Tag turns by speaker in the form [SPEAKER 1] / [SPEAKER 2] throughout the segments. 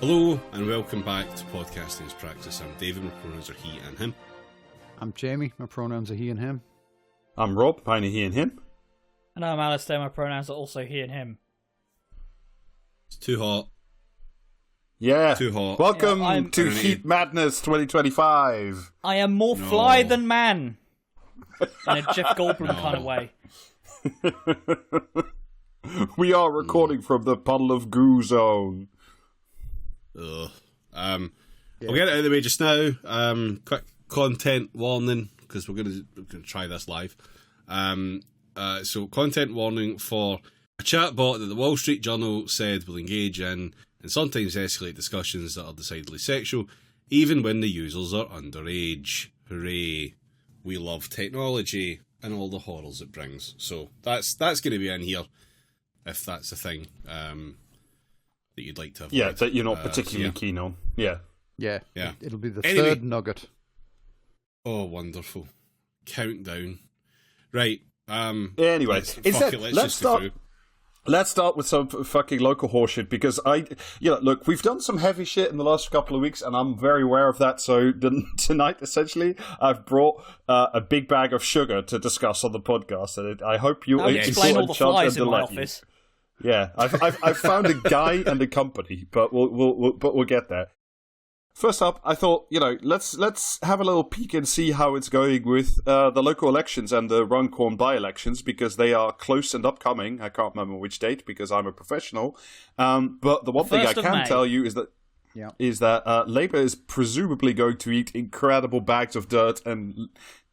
[SPEAKER 1] Hello and welcome back to Podcasting's Practice. I'm David, my pronouns are he and him.
[SPEAKER 2] I'm Jamie, my pronouns are he and him.
[SPEAKER 3] I'm Rob, mine are he and him.
[SPEAKER 4] And I'm Alistair, my pronouns are also he and him.
[SPEAKER 1] It's too hot.
[SPEAKER 3] Yeah.
[SPEAKER 1] Too hot.
[SPEAKER 3] Welcome to Heat Madness 2025.
[SPEAKER 4] I am more fly than man. In a Jeff Goldblum kind of way.
[SPEAKER 3] We are recording from the Puddle of Goo Zone.
[SPEAKER 1] Ugh. I'll get it out of the way just now. Quick content warning, because we're going to try this live. So content warning for a chatbot that the Wall Street Journal said will engage in and sometimes escalate discussions that are decidedly sexual, even when the users are underage. Hooray. We love technology and all the horrors it brings. So that's going to be in here, if that's a thing that you'd like to avoid.
[SPEAKER 3] Yeah, that you're not particularly keen on. Yeah.
[SPEAKER 2] It'll be the third nugget.
[SPEAKER 1] Oh, wonderful. Countdown. Right.
[SPEAKER 3] Anyway, let's start with some fucking local horseshit, because look, we've done some heavy shit in the last couple of weeks, and I'm very aware of that. So tonight, essentially, I've brought a big bag of sugar to discuss on the podcast, and I hope you
[SPEAKER 4] explain all the flies in my office.
[SPEAKER 3] Yeah, I've found a guy and a company, but we'll get there. First up, I thought, let's have a little peek and see how it's going with the local elections and the Runcorn by-elections, because they are close and upcoming. I can't remember which date because I'm a professional. But the one thing I can tell you is that Labour is presumably going to eat incredible bags of dirt and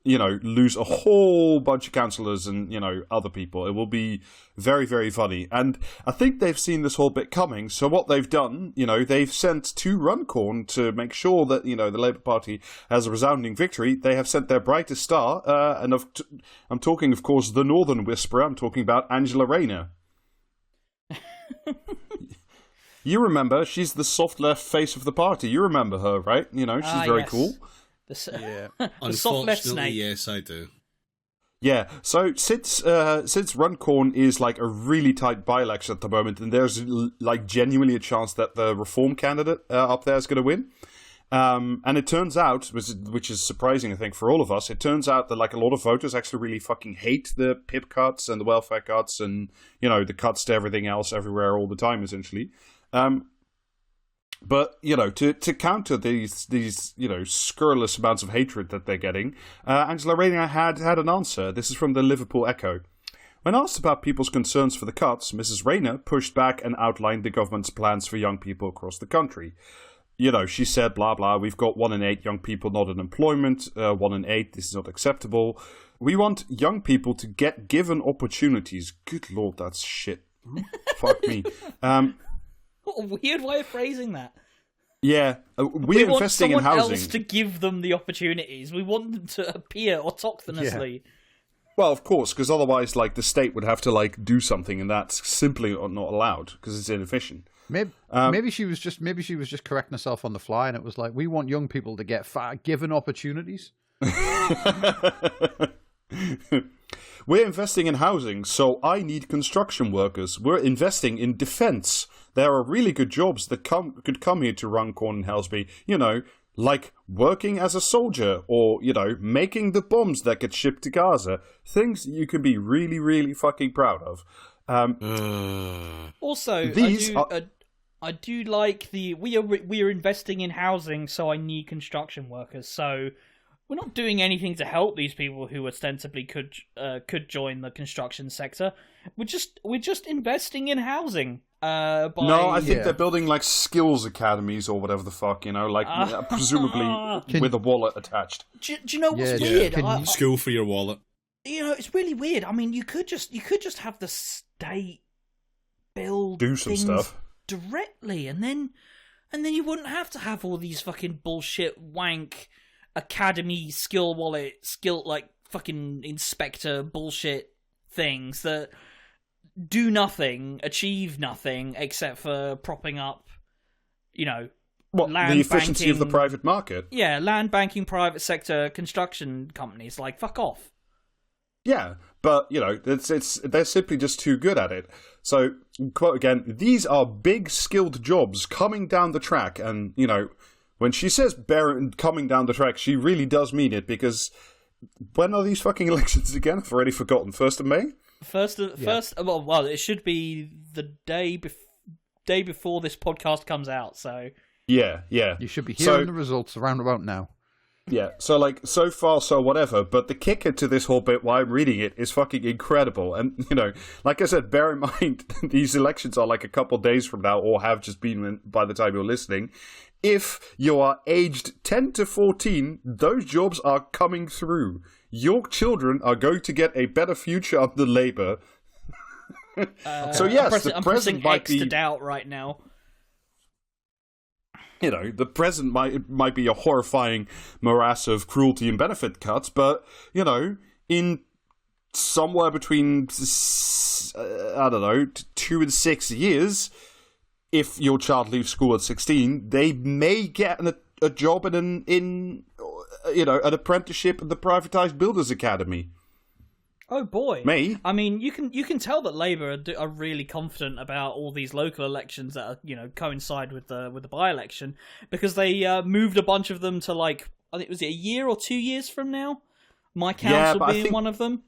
[SPEAKER 3] lose a whole bunch of councillors and, other people. It will be very, very funny. And I think they've seen this whole bit coming. So what they've done, they've sent to Runcorn to make sure that, the Labour Party has a resounding victory. They have sent their brightest star. I'm talking, of course, the Northern Whisperer. I'm talking about Angela Rayner. You remember, she's the soft left face of the party. You remember her, right? She's very cool.
[SPEAKER 1] Unfortunately, yes, I do.
[SPEAKER 3] Yeah, so since Runcorn is like a really tight by-election at the moment, and there's like genuinely a chance that the Reform candidate up there is going to win, and it turns out, which is surprising I think for all of us, it turns out that like a lot of voters actually really fucking hate the PIP cuts and the welfare cuts and the cuts to everything else everywhere all the time essentially. But, to counter these scurrilous amounts of hatred that they're getting, Angela Rayner had an answer. This is from the Liverpool Echo. When asked about people's concerns for the cuts, Mrs. Rayner pushed back and outlined the government's plans for young people across the country. She said, blah, blah, we've got 1 in 8 young people not in employment, 1 in 8, this is not acceptable. We want young people to get given opportunities. Good Lord, that's shit. Fuck me.
[SPEAKER 4] What a weird way of phrasing that.
[SPEAKER 3] Yeah, we're investing in housing.
[SPEAKER 4] We want someone else to give them the opportunities. We want them to appear autochthonously.
[SPEAKER 3] Yeah. Well, of course, because otherwise, the state would have to do something, and that's simply not allowed because it's inefficient.
[SPEAKER 2] Maybe she was just correcting herself on the fly, and it was like, we want young people to get given opportunities.
[SPEAKER 3] We're investing in housing, so I need construction workers. We're investing in defence. There are really good jobs that could come here to Runcorn and Helsby. Like working as a soldier or, making the bombs that get shipped to Gaza. Things that you can be really, really fucking proud of.
[SPEAKER 4] Also, I do like we are investing in housing, so I need construction workers. So we're not doing anything to help these people who ostensibly could join the construction sector. We're just investing in housing.
[SPEAKER 3] No, I think they're building skills academies or whatever the fuck, presumably with a wallet attached.
[SPEAKER 4] Do you know what's weird?
[SPEAKER 1] School for your wallet.
[SPEAKER 4] It's really weird. I mean, you could just have the state build
[SPEAKER 3] do some stuff
[SPEAKER 4] directly, and then you wouldn't have to have all these fucking bullshit wank academy skill fucking inspector bullshit things that do nothing, achieve nothing, except for propping up, land
[SPEAKER 3] the efficiency
[SPEAKER 4] banking,
[SPEAKER 3] of the private market.
[SPEAKER 4] Yeah, land banking, private sector construction companies. Fuck off.
[SPEAKER 3] Yeah, but they're simply just too good at it. So quote again, these are big, skilled jobs coming down the track. And, you know, when she says coming down the track, she really does mean it, because when are these fucking elections again? I've already forgotten. 1st of May?
[SPEAKER 4] First, well, it should be the day before this podcast comes out, so...
[SPEAKER 3] Yeah.
[SPEAKER 2] You should be hearing the results around about now.
[SPEAKER 3] Yeah, so, like, so far, so whatever, but the kicker to this whole bit while I'm reading it is fucking incredible. And, you know, like I said, bear in mind, these elections are like a couple days from now, or have just been by the time you're listening. If you are aged 10 to 14, those jobs are coming through. Your children are going to get a better future under Labour. So, yes, the president might
[SPEAKER 4] be... to doubt right now.
[SPEAKER 3] You know, the present might be a horrifying morass of cruelty and benefit cuts, but, you know, in somewhere between, 2 and 6 years, if your child leaves school at 16, they may get a job in an apprenticeship at the privatised Builders Academy.
[SPEAKER 4] Oh boy!
[SPEAKER 3] May.
[SPEAKER 4] I mean, you can tell that Labour are really confident about all these local elections that are, you know, coincide with the by-election, because they moved a bunch of them to, like, I think, was it a year or 2 years from now? My council being one of them.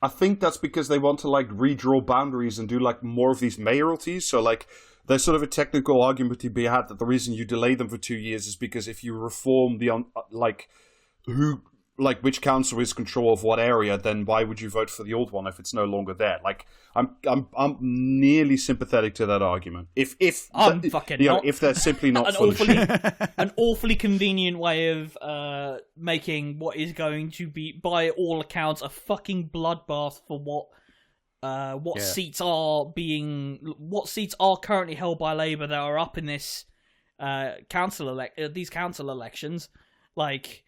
[SPEAKER 3] I think that's because they want to, like, redraw boundaries and do, like, more of these mayoralties. So, like, there's sort of a technical argument to be had that the reason you delay them for 2 years is because if you reform which council is control of what area, then why would you vote for the old one if it's no longer there? Like, I'm nearly sympathetic to that argument. If they're simply not
[SPEAKER 4] an awfully convenient way of making what is going to be, by all accounts, a fucking bloodbath for what seats are currently held by Labour that are up in this council elections. Like,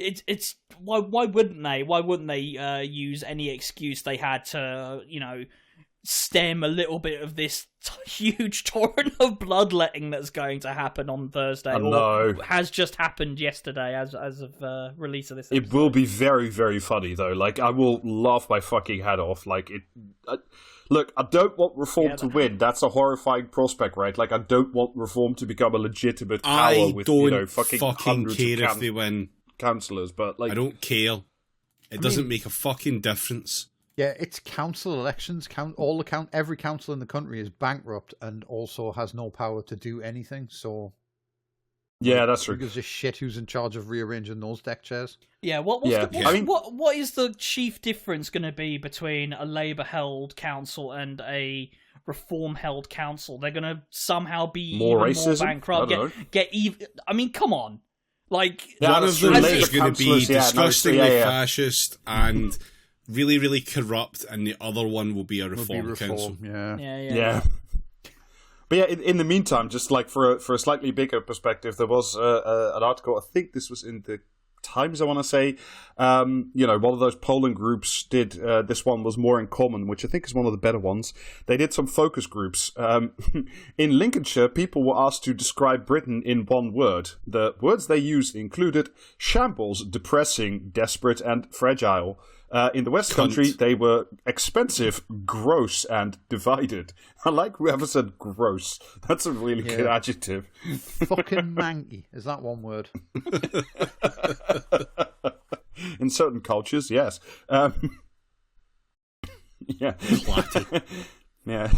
[SPEAKER 4] it's why wouldn't they? Why wouldn't they use any excuse they had to, you know, stem a little bit of this huge torrent of bloodletting that's going to happen on Thursday, or has just happened yesterday as of release of this episode.
[SPEAKER 3] It will be very, very funny though. Like, I will laugh my fucking head off. Like, look, I don't want Reform to win. That's a horrifying prospect, right? Like, I don't want Reform to become a legitimate power with, you know, fucking hundreds
[SPEAKER 1] care
[SPEAKER 3] of
[SPEAKER 1] if they win.
[SPEAKER 3] Councillors, but, like,
[SPEAKER 1] I don't care. It doesn't make a fucking difference.
[SPEAKER 2] Yeah, it's council elections. Every council in the country is bankrupt and also has no power to do anything. So,
[SPEAKER 3] yeah, that's true.
[SPEAKER 2] Who gives a shit who's in charge of rearranging those deck chairs?
[SPEAKER 4] Yeah, what is the chief difference going to be between a Labour-held council and a Reform-held council? They're going to somehow be
[SPEAKER 3] more
[SPEAKER 4] even
[SPEAKER 3] racism?
[SPEAKER 4] more bankrupt. Get even. I mean, come on. Like,
[SPEAKER 1] one of them is going to be disgustingly fascist and really, really corrupt, and the other one will be a reform council.
[SPEAKER 2] Yeah.
[SPEAKER 3] But yeah, in the meantime, just like for a slightly bigger perspective, there was an article. I think this was in the Times, I want to say. You know, one of those polling groups did. This one was More in Common, which I think is one of the better ones. They did some focus groups. In Lincolnshire, people were asked to describe Britain in one word. The words they used included shambles, depressing, desperate, and fragile. In the West Country, they were expensive, gross, and divided. I like whoever said gross. That's a really good adjective.
[SPEAKER 2] Fucking manky. Is that one word?
[SPEAKER 3] In certain cultures, yes. Yeah. Yeah.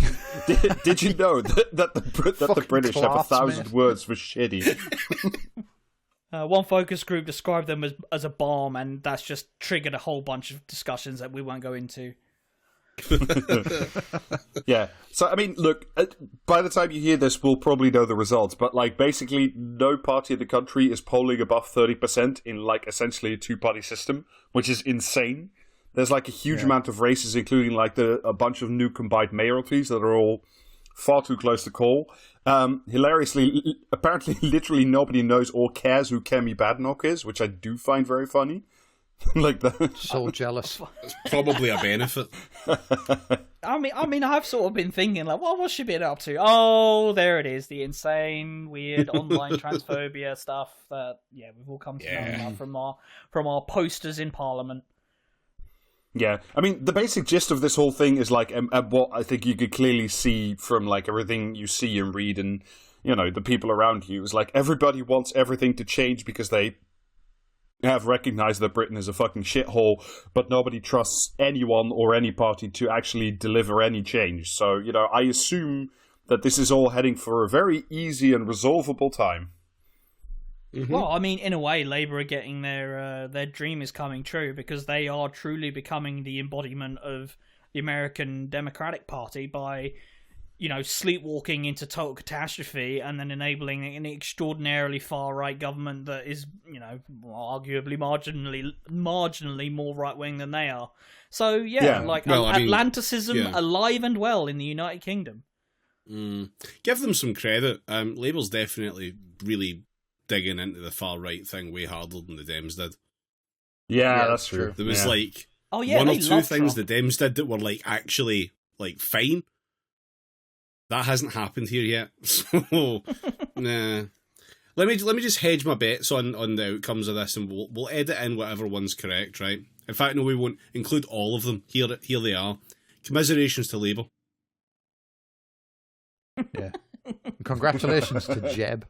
[SPEAKER 3] Did you know that the British have 1,000 words for shitty?
[SPEAKER 4] One focus group described them as a bomb, and that's just triggered a whole bunch of discussions that we won't go into.
[SPEAKER 3] Yeah. So, I mean, look, by the time you hear this, we'll probably know the results. But, like, basically, no party in the country is polling above 30% in, like, essentially a two-party system, which is insane. There's, like, a huge amount of races, including, like, a bunch of new combined mayoralties that are all far too close to call. Hilariously, apparently, literally nobody knows or cares who Kemi Badenoch is, which I do find very funny. Like that.
[SPEAKER 2] So jealous.
[SPEAKER 1] It's probably a benefit.
[SPEAKER 4] I mean, I've sort of been thinking, like, what's she been up to? Oh, there it is, the insane, weird online transphobia stuff that we've all come to know about from our posters in Parliament.
[SPEAKER 3] Yeah, I mean, the basic gist of this whole thing is like what I think you could clearly see from like everything you see and read and, you know, the people around you is like everybody wants everything to change because they have recognized that Britain is a fucking shithole, but nobody trusts anyone or any party to actually deliver any change. So, you know, I assume that this is all heading for a very easy and resolvable time.
[SPEAKER 4] Mm-hmm. Well, I mean, in a way, Labour are getting their dream is coming true because they are truly becoming the embodiment of the American Democratic Party by, you know, sleepwalking into total catastrophe and then enabling an extraordinarily far-right government that is, you know, arguably marginally more right-wing than they are. So, Atlanticism alive and well in the United Kingdom.
[SPEAKER 1] Give them some credit. Labour's definitely really digging into the far-right thing way harder than the Dems did.
[SPEAKER 3] Yeah, that's true.
[SPEAKER 1] There was like
[SPEAKER 4] one
[SPEAKER 1] or two things the Dems did that were like actually like fine. That hasn't happened here yet. So nah. Let me just hedge my bets on the outcomes of this, and we'll edit in whatever one's correct, right? In fact, no, we won't include all of them. Here they are. Commiserations to Labour.
[SPEAKER 2] Yeah. Congratulations to Jeb.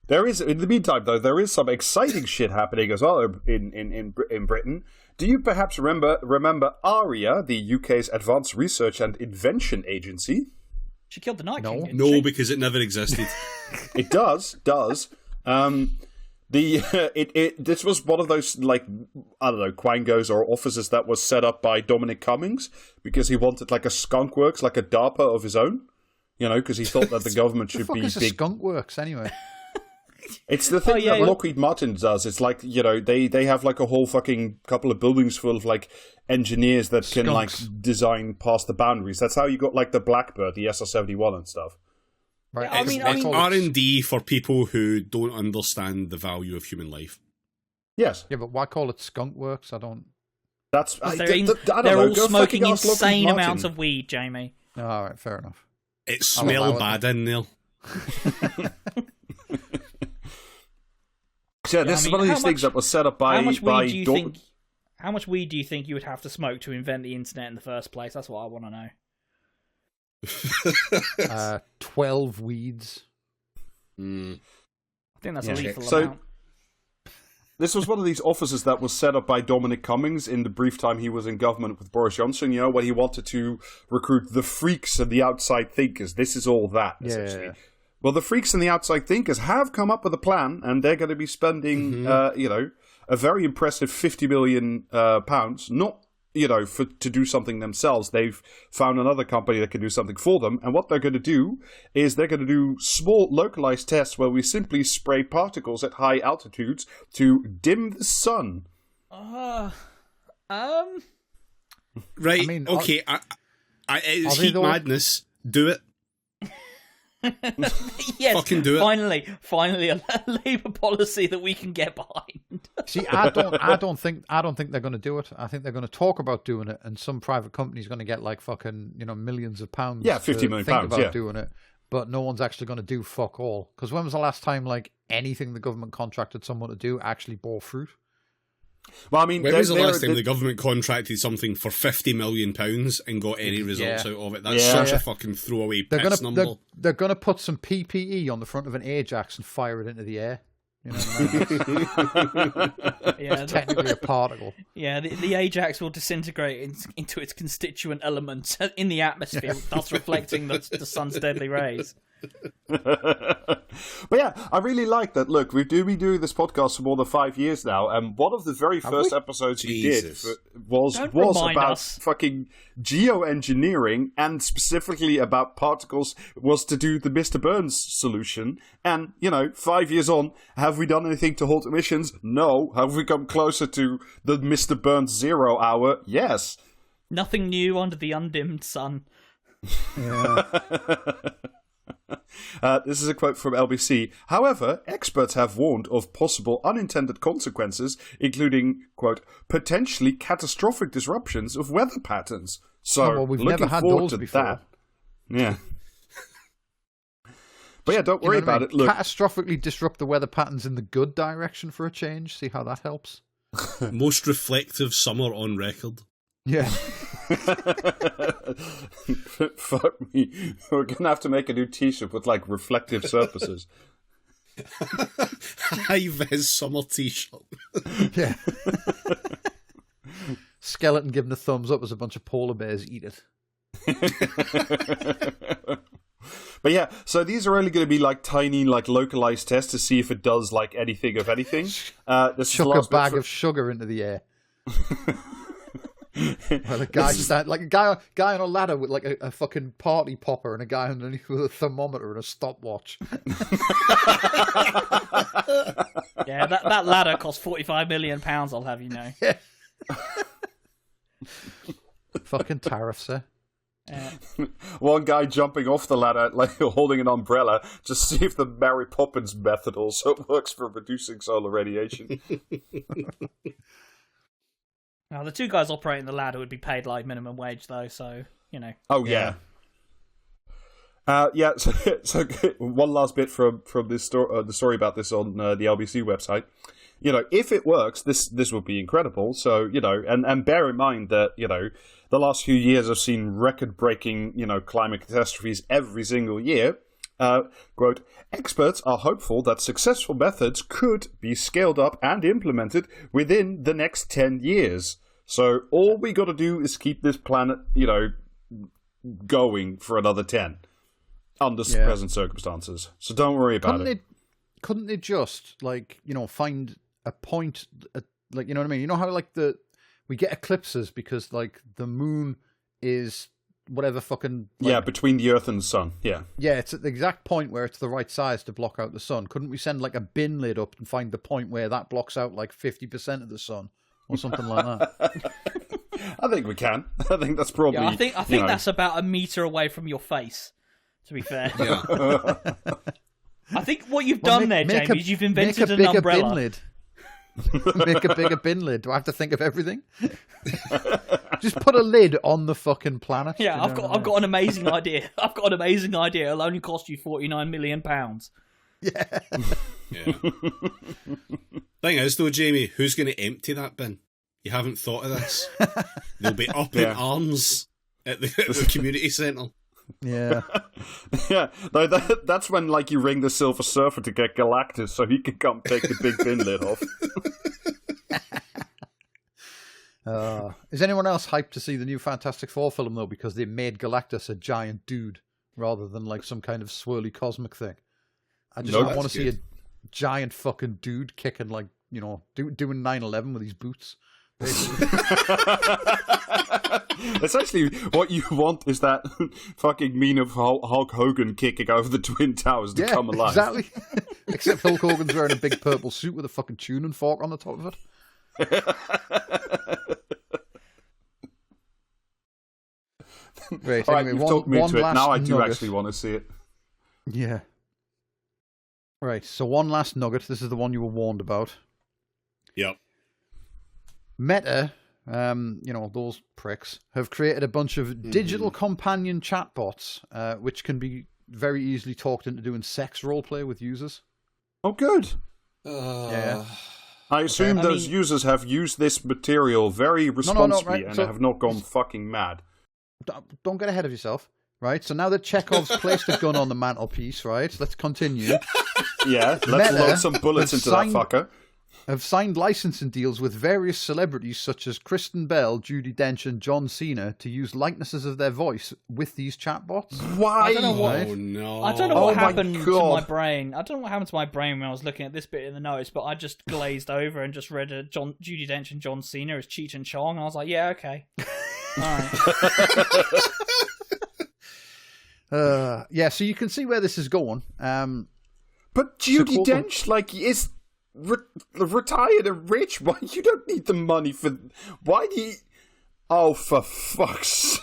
[SPEAKER 3] There is, in the meantime, though, there is some exciting shit happening as well in Britain. Do you perhaps remember ARIA, the UK's Advanced Research and Invention Agency?
[SPEAKER 4] She killed the Night King, didn't
[SPEAKER 1] No,
[SPEAKER 4] she?
[SPEAKER 1] because it never existed.
[SPEAKER 3] It does. This was one of those, like, I don't know, quangos or offices that was set up by Dominic Cummings because he wanted like a skunk works, like a DARPA of his own, you know, because he thought that the government should be
[SPEAKER 2] is
[SPEAKER 3] big.
[SPEAKER 2] a skunk works anyway?
[SPEAKER 3] It's the thing that Lockheed Martin does. It's like, you know, they have like a whole fucking couple of buildings full of like engineers that can like design past the boundaries. That's how you got like the Blackbird, the SR-71 and stuff.
[SPEAKER 2] Right.
[SPEAKER 4] I mean,
[SPEAKER 1] R&D for people who don't understand the value of human life.
[SPEAKER 3] Yes.
[SPEAKER 2] Yeah, but why call it skunk works? I don't.
[SPEAKER 3] That's
[SPEAKER 4] they're all smoking insane amounts of weed, Jamie.
[SPEAKER 2] Oh, all right, fair enough.
[SPEAKER 1] It smells bad in there.
[SPEAKER 3] Yeah, this is one of these things that was set up by.
[SPEAKER 4] How much weed do you think you would have to smoke to invent the internet in the first place? That's what I want to know.
[SPEAKER 2] 12 weeds.
[SPEAKER 4] I think that's a lethal amount.
[SPEAKER 3] This was one of these offices that was set up by Dominic Cummings in the brief time he was in government with Boris Johnson, you know, where he wanted to recruit the freaks and the outside thinkers. This is all that, essentially. Yeah. Well, the freaks and the outside thinkers have come up with a plan, and they're going to be spending, you know, a very impressive £50 million, not, you know, to do something themselves. They've found another company that can do something for them, and what they're going to do is they're going to do small localized tests where we simply spray particles at high altitudes to dim the sun.
[SPEAKER 1] Right, I mean, okay, it's heat madness. Do it.
[SPEAKER 4] Yes,
[SPEAKER 1] fucking do
[SPEAKER 4] it. Finally, a Labour policy that we can get behind.
[SPEAKER 2] See, I don't think they're going to do it. I think they're going to talk about doing it, and some private company's going to get like fucking, you know, millions of pounds.
[SPEAKER 3] Yeah, £50 million
[SPEAKER 2] about doing it, but no one's actually going to do fuck all. Because when was the last time like anything the government contracted someone to do actually bore fruit?
[SPEAKER 3] Well, I mean,
[SPEAKER 1] when was the last time the government contracted something for £50 million and got any results out of it? That's such a fucking throwaway number.
[SPEAKER 2] They're going to put some PPE on the front of an Ajax and fire it into the air. You know what I mean? It's technically a particle.
[SPEAKER 4] Yeah, the Ajax will disintegrate into its constituent elements in the atmosphere, thus reflecting the sun's deadly rays.
[SPEAKER 3] But yeah, I really like that. Look, we've been doing this podcast for more than 5 years now, and one of the very first episodes we did was about fucking geoengineering, and specifically about particles, was to do the Mr. Burns solution. And, you know, 5 years on, have we done anything to halt emissions? No. Have we come closer to the Mr. Burns 0 hour? Yes.
[SPEAKER 4] Nothing new under the undimmed sun.
[SPEAKER 2] Yeah.
[SPEAKER 3] This is a quote from LBC. However, experts have warned of possible unintended consequences, including, quote, potentially catastrophic disruptions of weather patterns. So,
[SPEAKER 2] we've
[SPEAKER 3] looking
[SPEAKER 2] never had
[SPEAKER 3] forward
[SPEAKER 2] those
[SPEAKER 3] to
[SPEAKER 2] before.
[SPEAKER 3] that. Yeah. But yeah, don't worry about it. Look,
[SPEAKER 2] catastrophically disrupt the weather patterns in the good direction for a change. See how that helps.
[SPEAKER 1] Most reflective summer on record.
[SPEAKER 2] Yeah.
[SPEAKER 3] Fuck me. We're gonna have to make a new T-shirt with like reflective surfaces.
[SPEAKER 1] High-vis summer T-shirt.
[SPEAKER 2] Yeah. Skeleton giving a thumbs up as a bunch of polar bears eat it.
[SPEAKER 3] But yeah, so these are only going to be like tiny, like localized tests to see if it does like anything of anything.
[SPEAKER 2] Chuck a bag of sugar into the air. Well, a guy like a guy on a ladder with like a fucking party popper and a guy underneath with a thermometer and a stopwatch.
[SPEAKER 4] Yeah, that ladder cost £45 million, I'll have you know.
[SPEAKER 2] Yeah. Fucking tariffs, eh?
[SPEAKER 3] One guy jumping off the ladder, like holding an umbrella, just see if the Mary Poppins method also works for reducing solar radiation.
[SPEAKER 4] Now, the two guys operating the ladder would be paid like minimum wage, though, so, you know.
[SPEAKER 3] Oh, yeah. So one last bit from this the story about this on the LBC website. You know, if it works, this would be incredible. So, you know, and bear in mind that, you know, the last few years have seen record-breaking, you know, climate catastrophes every single year. Quote, experts are hopeful that successful methods could be scaled up and implemented within the next 10 years. So all we got to do is keep this planet, you know, going for another 10 under present circumstances. So don't worry about it.
[SPEAKER 2] Couldn't they just, like, you know, find a point, like, you know what I mean? You know how, like, we get eclipses because, like, the moon is whatever fucking... Like,
[SPEAKER 3] between the Earth and the Sun, yeah.
[SPEAKER 2] Yeah, it's at the exact point where it's the right size to block out the sun. Couldn't we send, like, a bin lid up and find the point where that blocks out, like, 50% of the sun? Or something like that.
[SPEAKER 3] I think we can. I think that's probably...
[SPEAKER 4] Yeah, I think that's about a meter away from your face, to be fair.
[SPEAKER 1] Yeah.
[SPEAKER 4] I think what you've done there, Jamie, is you've invented an umbrella.
[SPEAKER 2] Bin lid. Make a bigger bin lid. Do I have to think of everything? Just put a lid on the fucking planet.
[SPEAKER 4] Yeah, I've got an amazing idea. I've got an amazing idea. It'll only cost you £49 million.
[SPEAKER 2] Yeah.
[SPEAKER 1] Yeah. Thing is, though, Jamie, who's going to empty that bin? You haven't thought of this. They'll be up in arms at the community centre.
[SPEAKER 2] Yeah.
[SPEAKER 3] Yeah. No, that's when, like, you ring the Silver Surfer to get Galactus so he can come take the big bin lid off.
[SPEAKER 2] Is anyone else hyped to see the new Fantastic Four film, though, because they made Galactus a giant dude rather than, like, some kind of swirly cosmic thing? I want to see a giant fucking dude kicking, like, you know, doing 9/11 with his boots.
[SPEAKER 3] Essentially, what you want is that fucking meme of Hulk Hogan kicking over the Twin Towers to come alive.
[SPEAKER 2] Exactly. Except Hulk Hogan's wearing a big purple suit with a fucking tuning fork on the top of it. Right,
[SPEAKER 3] all
[SPEAKER 2] anyway,
[SPEAKER 3] right, you've talked me into it. Now I do
[SPEAKER 2] nugget.
[SPEAKER 3] actually want to see it.
[SPEAKER 2] Yeah. Right, so one last nugget. This is the one you were warned about.
[SPEAKER 1] Yep.
[SPEAKER 2] Meta, you know, those pricks, have created a bunch of digital companion chatbots, which can be very easily talked into doing sex roleplay with users.
[SPEAKER 3] Oh, good.
[SPEAKER 2] Yeah.
[SPEAKER 3] I assume those users have used this material very responsibly and have not gone fucking mad.
[SPEAKER 2] Don't get ahead of yourself, right? So now that Chekhov's placed a gun on the mantelpiece, right? Let's continue.
[SPEAKER 3] Yeah, let's load some bullets into that fucker.
[SPEAKER 2] Have signed licensing deals with various celebrities such as Kristen Bell, Judi Dench, and John Cena to use likenesses of their voice with these chatbots.
[SPEAKER 3] Why?
[SPEAKER 4] I don't know what,
[SPEAKER 1] Oh no!
[SPEAKER 4] I don't know what happened to my brain. I don't know what happened to my brain when I was looking at this bit in the notes, but I just glazed over and just read Judi Dench and John Cena as Cheech and Chong, and I was like, yeah, okay. All right.
[SPEAKER 2] Yeah, so you can see where this is going.
[SPEAKER 3] But Judi Dench, like, is retired and rich. Why you don't need the money for? Why do you? Oh, for fuck's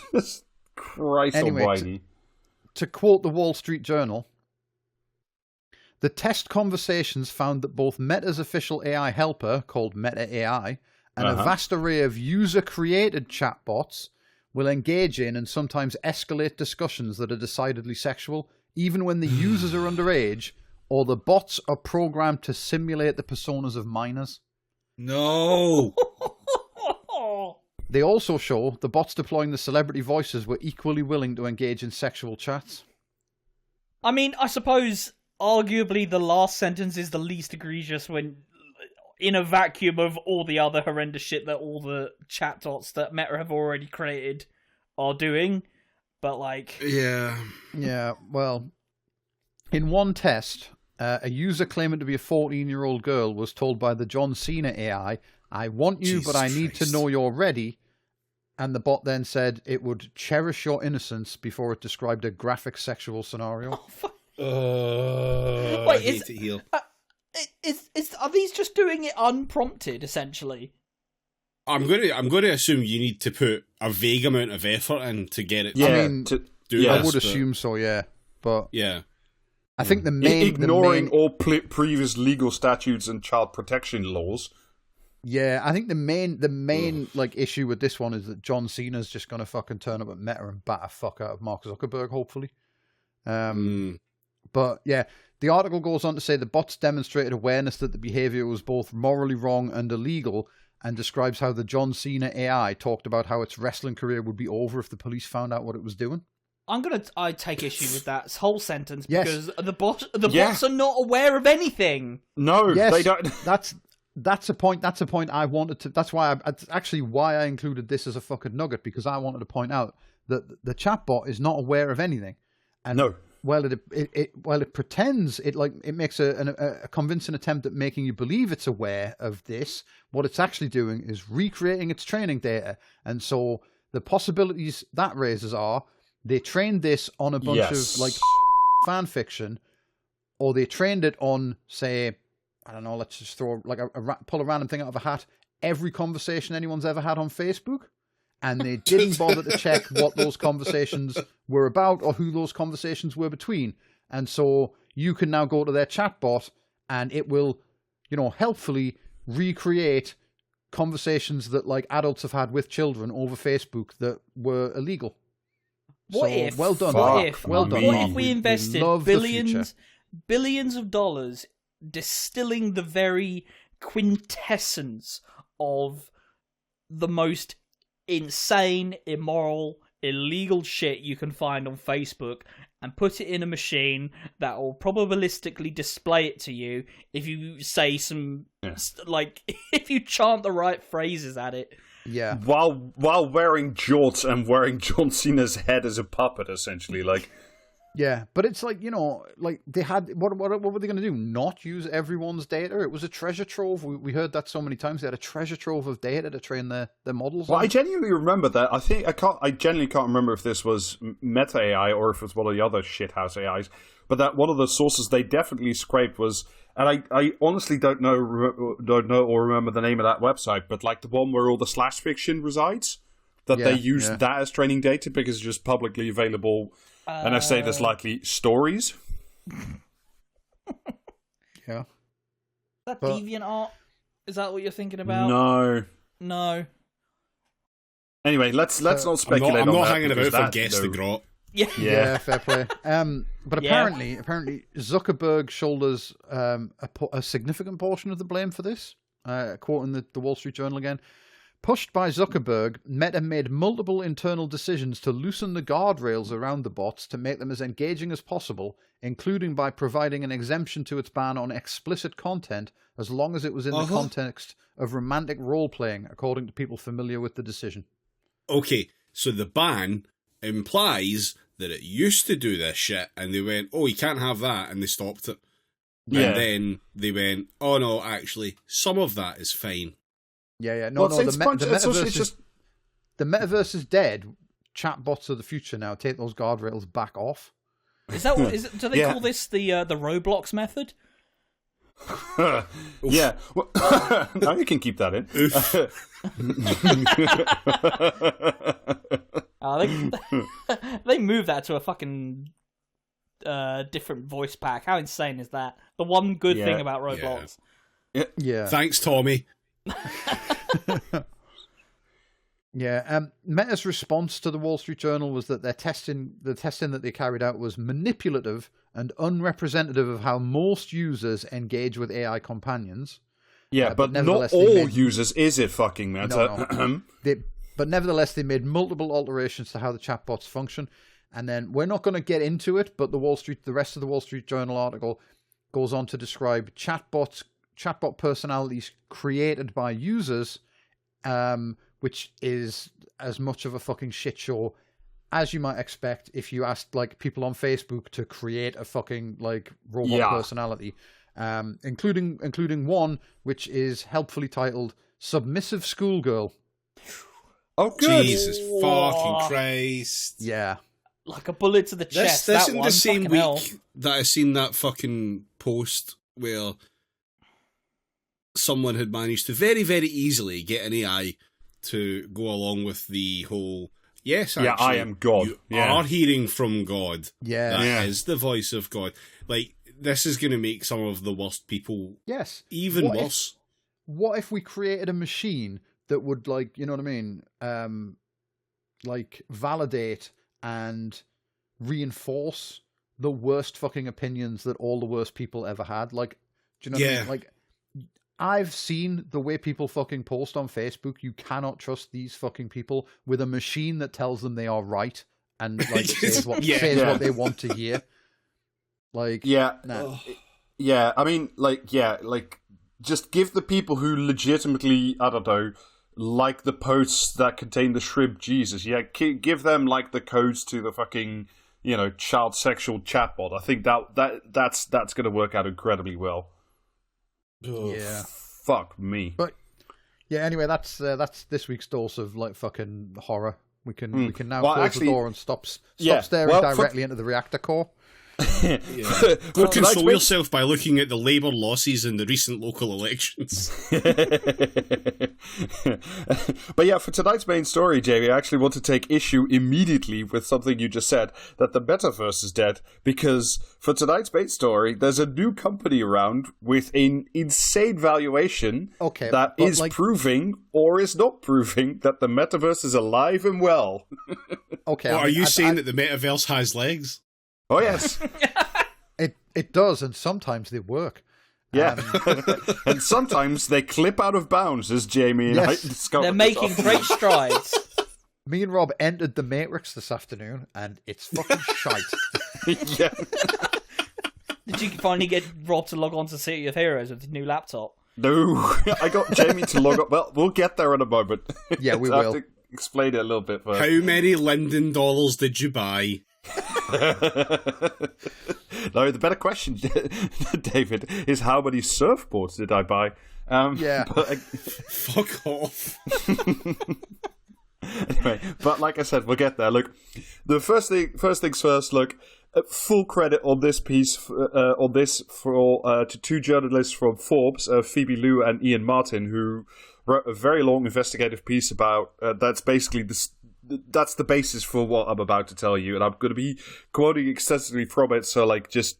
[SPEAKER 3] Christ almighty!
[SPEAKER 2] To quote the Wall Street Journal, the test conversations found that both Meta's official AI helper, called Meta AI, and a vast array of user-created chatbots will engage in and sometimes escalate discussions that are decidedly sexual, even when the users are underage, or the bots are programmed to simulate the personas of minors.
[SPEAKER 1] No.
[SPEAKER 2] They also show the bots deploying the celebrity voices were equally willing to engage in sexual chats.
[SPEAKER 4] I mean, I suppose arguably the last sentence is the least egregious when in a vacuum of all the other horrendous shit that all the chatbots that Meta have already created are doing. But like...
[SPEAKER 1] Yeah.
[SPEAKER 2] Yeah, well, in one test, a user claiming to be a 14-year-old girl was told by the John Cena AI, "I want you,
[SPEAKER 1] Jesus
[SPEAKER 2] but I need to
[SPEAKER 1] Christ.
[SPEAKER 2] know you're ready." And the bot then said it would cherish your innocence before it described a graphic sexual scenario.
[SPEAKER 1] I
[SPEAKER 4] Wait,
[SPEAKER 1] hate it here.
[SPEAKER 4] Are these just doing it unprompted, essentially?
[SPEAKER 1] I'm going to assume you need to put a vague amount of effort in to get it.
[SPEAKER 3] Yeah,
[SPEAKER 2] I mean,
[SPEAKER 1] do
[SPEAKER 2] I
[SPEAKER 1] this,
[SPEAKER 2] would
[SPEAKER 1] but-
[SPEAKER 2] assume so, yeah. But
[SPEAKER 1] Yeah.
[SPEAKER 2] I think the main...
[SPEAKER 3] ignoring
[SPEAKER 2] the main,
[SPEAKER 3] all previous legal statutes and child protection laws.
[SPEAKER 2] Yeah, I think the main like issue with this one is that John Cena's just going to fucking turn up at Meta and bat a fuck out of Mark Zuckerberg, hopefully. But yeah, the article goes on to say the bots demonstrated awareness that the behavior was both morally wrong and illegal, and describes how the John Cena AI talked about how its wrestling career would be over if the police found out what it was doing.
[SPEAKER 4] I take issue with that whole sentence
[SPEAKER 2] Yes.
[SPEAKER 4] because the bots are not aware of anything.
[SPEAKER 3] No,
[SPEAKER 2] Yes,
[SPEAKER 3] they don't.
[SPEAKER 2] That's a point. That's a point I wanted to. That's why that's actually why I included this as a fucking nugget, because I wanted to point out that the chatbot is not aware of anything. And
[SPEAKER 3] No.
[SPEAKER 2] while it pretends it makes a convincing attempt at making you believe it's aware of this, what it's actually doing is recreating its training data. And so the possibilities that raises are they trained this on a bunch of like fan fiction, or they trained it on, say, I don't know, let's just throw like pull a random thing out of a hat, every conversation anyone's ever had on Facebook, and they didn't bother to check what those conversations were about or who those conversations were between. And so you can now go to their chatbot and it will, helpfully recreate conversations that like adults have had with children over Facebook that were illegal.
[SPEAKER 4] What
[SPEAKER 2] So,
[SPEAKER 4] if?
[SPEAKER 2] well done.
[SPEAKER 4] What if?
[SPEAKER 2] Well done,
[SPEAKER 4] What
[SPEAKER 2] Mark.
[SPEAKER 4] if we invested
[SPEAKER 2] love the future.
[SPEAKER 4] billions of dollars distilling the very quintessence of the most insane, immoral, illegal shit you can find on Facebook and put it in a machine that will probabilistically display it to you if you say some, if you chant the right phrases at it.
[SPEAKER 2] Yeah.
[SPEAKER 3] While wearing jorts and wearing John Cena's head as a puppet, essentially, like.
[SPEAKER 2] Yeah, but it's like, they had, what were they going to do? Not use everyone's data? It was a treasure trove. We heard that so many times. They had a treasure trove of data to train their models
[SPEAKER 3] Well,
[SPEAKER 2] on.
[SPEAKER 3] I genuinely remember that. I genuinely can't remember if this was Meta AI or if it was one of the other shithouse AIs, but that one of the sources they definitely scraped was, and I honestly don't know or remember the name of that website, but like the one where all the slash fiction resides, that they used that as training data because it's just publicly available. And I say this likely stories.
[SPEAKER 2] Yeah.
[SPEAKER 4] Is that DeviantArt? Is that what you're thinking about?
[SPEAKER 3] No. Anyway, let's not speculate.
[SPEAKER 1] I'm not
[SPEAKER 3] on
[SPEAKER 1] hanging about for guess the grot.
[SPEAKER 2] Yeah, fair play. But apparently, Zuckerberg shoulders a significant portion of the blame for this. Quoting the Wall Street Journal again. Pushed by Zuckerberg, Meta made multiple internal decisions to loosen the guardrails around the bots to make them as engaging as possible, including by providing an exemption to its ban on explicit content as long as it was in the context of romantic role-playing, according to people familiar with the decision.
[SPEAKER 1] Okay, so the ban implies that it used to do this shit, and they went, oh, you can't have that, and they stopped it.
[SPEAKER 3] Yeah.
[SPEAKER 1] And then they went, oh no, actually, some of that is fine.
[SPEAKER 2] Yeah. No,
[SPEAKER 3] the
[SPEAKER 2] metaverse is dead. Chatbots of the future now. Take those guardrails back off.
[SPEAKER 4] Is that what? Do they call this the Roblox method?
[SPEAKER 3] Yeah. Well, now you can keep that in.
[SPEAKER 4] They moved that to a fucking different voice pack. How insane is that? The one good thing about Roblox.
[SPEAKER 2] Yeah.
[SPEAKER 1] Thanks, Tommy.
[SPEAKER 2] Yeah, Meta's response to the Wall Street Journal was that the testing that they carried out was manipulative and unrepresentative of how most users engage with AI companions.
[SPEAKER 3] Yeah, but not all users, is it, fucking Meta?
[SPEAKER 2] No. But nevertheless, they made multiple alterations to how the chatbots function. And then we're not going to get into it, but the rest of the Wall Street Journal article goes on to describe chatbot personalities created by users, which is as much of a fucking shit show as you might expect if you asked like people on Facebook to create a fucking like robot personality, including one which is helpfully titled "Submissive Schoolgirl."
[SPEAKER 3] Oh, good.
[SPEAKER 1] Jesus fucking Christ!
[SPEAKER 2] Yeah,
[SPEAKER 4] like a bullet to the chest.
[SPEAKER 1] This
[SPEAKER 4] that
[SPEAKER 1] isn't
[SPEAKER 4] one.
[SPEAKER 1] the same
[SPEAKER 4] Fucking
[SPEAKER 1] week
[SPEAKER 4] hell.
[SPEAKER 1] that I seen that fucking post where someone had managed to very, very easily get an AI to go along with the whole, yes, actually,
[SPEAKER 3] I am God.
[SPEAKER 1] You are hearing from God.
[SPEAKER 2] Yeah.
[SPEAKER 1] That is the voice of God. Like, this is going to make some of the worst people even worse.
[SPEAKER 2] What if we created a machine that would, like, you know what I mean, like, validate and reinforce the worst fucking opinions that all the worst people ever had? Like, do you know what I mean? Like, I've seen the way people fucking post on Facebook. You cannot trust these fucking people with a machine that tells them they are right and like says what they want to hear. Like,
[SPEAKER 3] I mean, like just give the people who legitimately, I don't know, like the posts that contain the shrimp Jesus. Yeah, give them like the codes to the fucking, you know, child sexual chatbot. I think that's going to work out incredibly well.
[SPEAKER 2] Yeah.
[SPEAKER 3] Fuck me.
[SPEAKER 2] But yeah, anyway, that's this week's dose of like fucking horror. We can now close the door and stop staring directly into the reactor core.
[SPEAKER 1] Go console yourself by looking at the Labour losses in the recent local elections.
[SPEAKER 3] But yeah, for tonight's main story, Jamie, I actually want to take issue immediately with something you just said, that the metaverse is dead, because for tonight's main story, there's a new company around with an insane valuation that is proving or is not proving that the metaverse is alive and well.
[SPEAKER 1] Okay. Well, are you saying that the metaverse has legs?
[SPEAKER 3] Oh, yes.
[SPEAKER 2] It does, and sometimes they work.
[SPEAKER 3] Yeah. And sometimes they clip out of bounds, as Jamie and I discovered.
[SPEAKER 4] They're making great strides.
[SPEAKER 2] Me and Rob entered the Matrix this afternoon, and it's fucking shite.
[SPEAKER 3] Yeah.
[SPEAKER 4] Did you finally get Rob to log on to City of Heroes with his new laptop?
[SPEAKER 3] No. I got Jamie to log up. Well, we'll get there in a moment.
[SPEAKER 2] Yeah, we
[SPEAKER 3] will.
[SPEAKER 2] will.
[SPEAKER 3] Have to explain it a little bit first.
[SPEAKER 1] How many Linden dollars did you buy?
[SPEAKER 3] No, the better question, David, is how many surfboards did I buy?
[SPEAKER 1] Fuck off.
[SPEAKER 3] Anyway, but like I said, we'll get there. Look, the first things first. Look, full credit on this piece to two journalists from Forbes, Phoebe Liu and Ian Martin, who wrote a very long investigative piece about that's basically that's the basis for what I'm about to tell you, and I'm going to be quoting extensively from it. So, like, just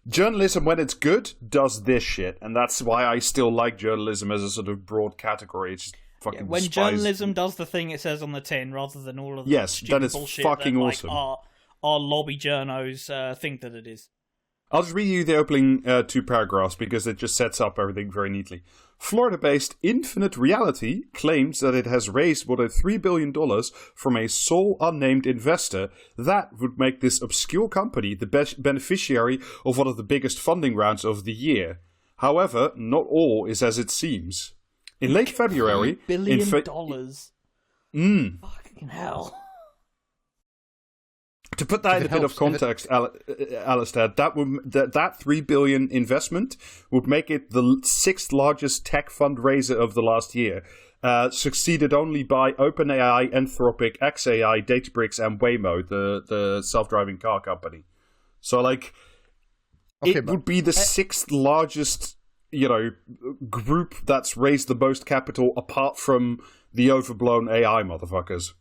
[SPEAKER 3] journalism, when it's good, does this shit, and that's why I still like journalism as a sort of broad category. It's fucking
[SPEAKER 4] when journalism does the thing it says on the tin, rather than all of the
[SPEAKER 3] then it's
[SPEAKER 4] bullshit
[SPEAKER 3] fucking
[SPEAKER 4] that,
[SPEAKER 3] awesome.
[SPEAKER 4] Like, our lobby journos think that it is.
[SPEAKER 3] I'll just read you the opening two paragraphs because it just sets up everything very neatly. Florida-based Infinite Reality claims that it has raised more than $3 billion from a sole unnamed investor that would make this obscure company the beneficiary of one of the biggest funding rounds of the year. However, not all is as it seems. In late February...
[SPEAKER 4] $3 billion? Fucking hell.
[SPEAKER 3] To put that in a bit of context, Alistair, that $3 billion investment would make it the sixth largest tech fundraiser of the last year, succeeded only by OpenAI, Anthropic, xAI, Databricks, and Waymo, the self-driving car company. So, like, it would be the sixth largest, group that's raised the most capital apart from the overblown AI motherfuckers.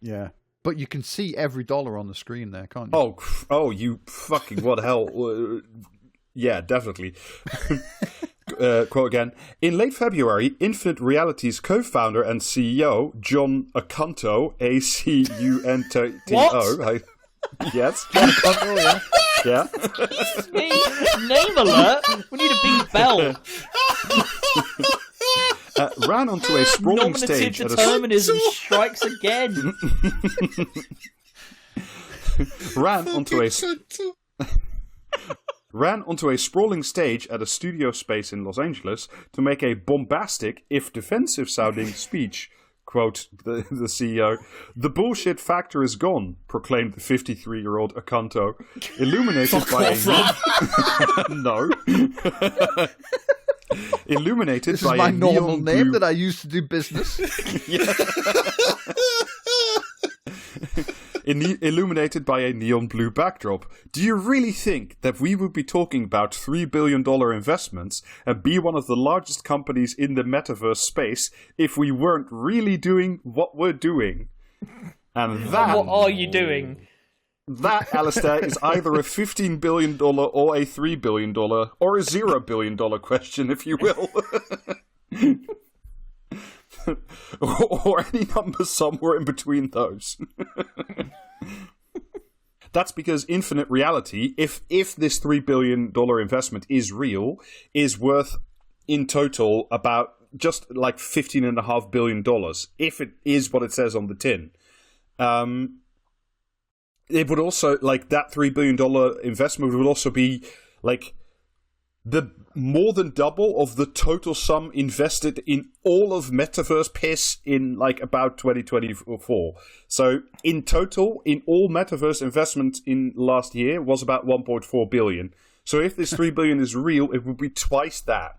[SPEAKER 2] Yeah. But you can see every dollar on the screen there, can't you?
[SPEAKER 3] Oh, you fucking what hell? Yeah, definitely. quote again. In late February, Infinite Reality's co-founder and CEO, John Acanto, A-C-U-N-T-O.
[SPEAKER 4] What?
[SPEAKER 3] Yes, John Acanto, yeah.
[SPEAKER 4] Excuse me. Name alert. We need a big bell.
[SPEAKER 3] Ran onto a sprawling
[SPEAKER 4] Nominative
[SPEAKER 3] stage at
[SPEAKER 4] determinism strikes again.
[SPEAKER 3] ran onto a sprawling stage at a studio space in Los Angeles to make a bombastic, if defensive-sounding speech. Quote the CEO, "The bullshit factor is gone," proclaimed the 53-year-old Acanto, illuminated by a... No. Illuminated
[SPEAKER 2] this
[SPEAKER 3] by
[SPEAKER 2] is my
[SPEAKER 3] a
[SPEAKER 2] normal
[SPEAKER 3] neon
[SPEAKER 2] name
[SPEAKER 3] blue...
[SPEAKER 2] that I use to do business.
[SPEAKER 3] Illuminated by a neon blue backdrop. Do you really think that we would be talking about $3 billion investments and be one of the largest companies in the metaverse space if we weren't really doing what we're doing? And that...
[SPEAKER 4] What are you doing?
[SPEAKER 3] That, Alistair, is either a $15 billion or a $3 billion or a $0 billion question, if you will. or any number somewhere in between those. That's because Infinite Reality, if this $3 billion investment is real, is worth in total about just like $15.5 billion, if it is what it says on the tin. It would also, like, that $3 billion investment would also be like the more than double of the total sum invested in all of metaverse piss in like about 2024. So in total, in all metaverse investment in last year was about 1.4 billion. So if this 3 billion is real, it would be twice that.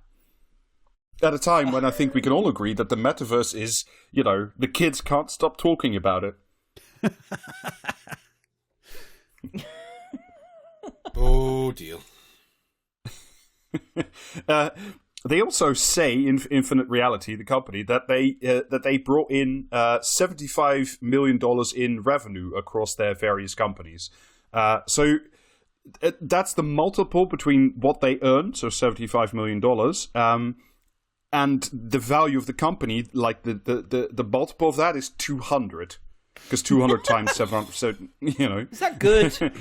[SPEAKER 3] At a time when I think we can all agree that the metaverse is, you know, the kids can't stop talking about it.
[SPEAKER 1] Oh dear.
[SPEAKER 3] They also say in Infinite Reality, the company, that they brought in $75 million in revenue across their various companies. So that's the multiple between what they earn, so $75 million, and the value of the company. Like the multiple of that is 200, because 200 times 700. So you know,
[SPEAKER 4] is that good?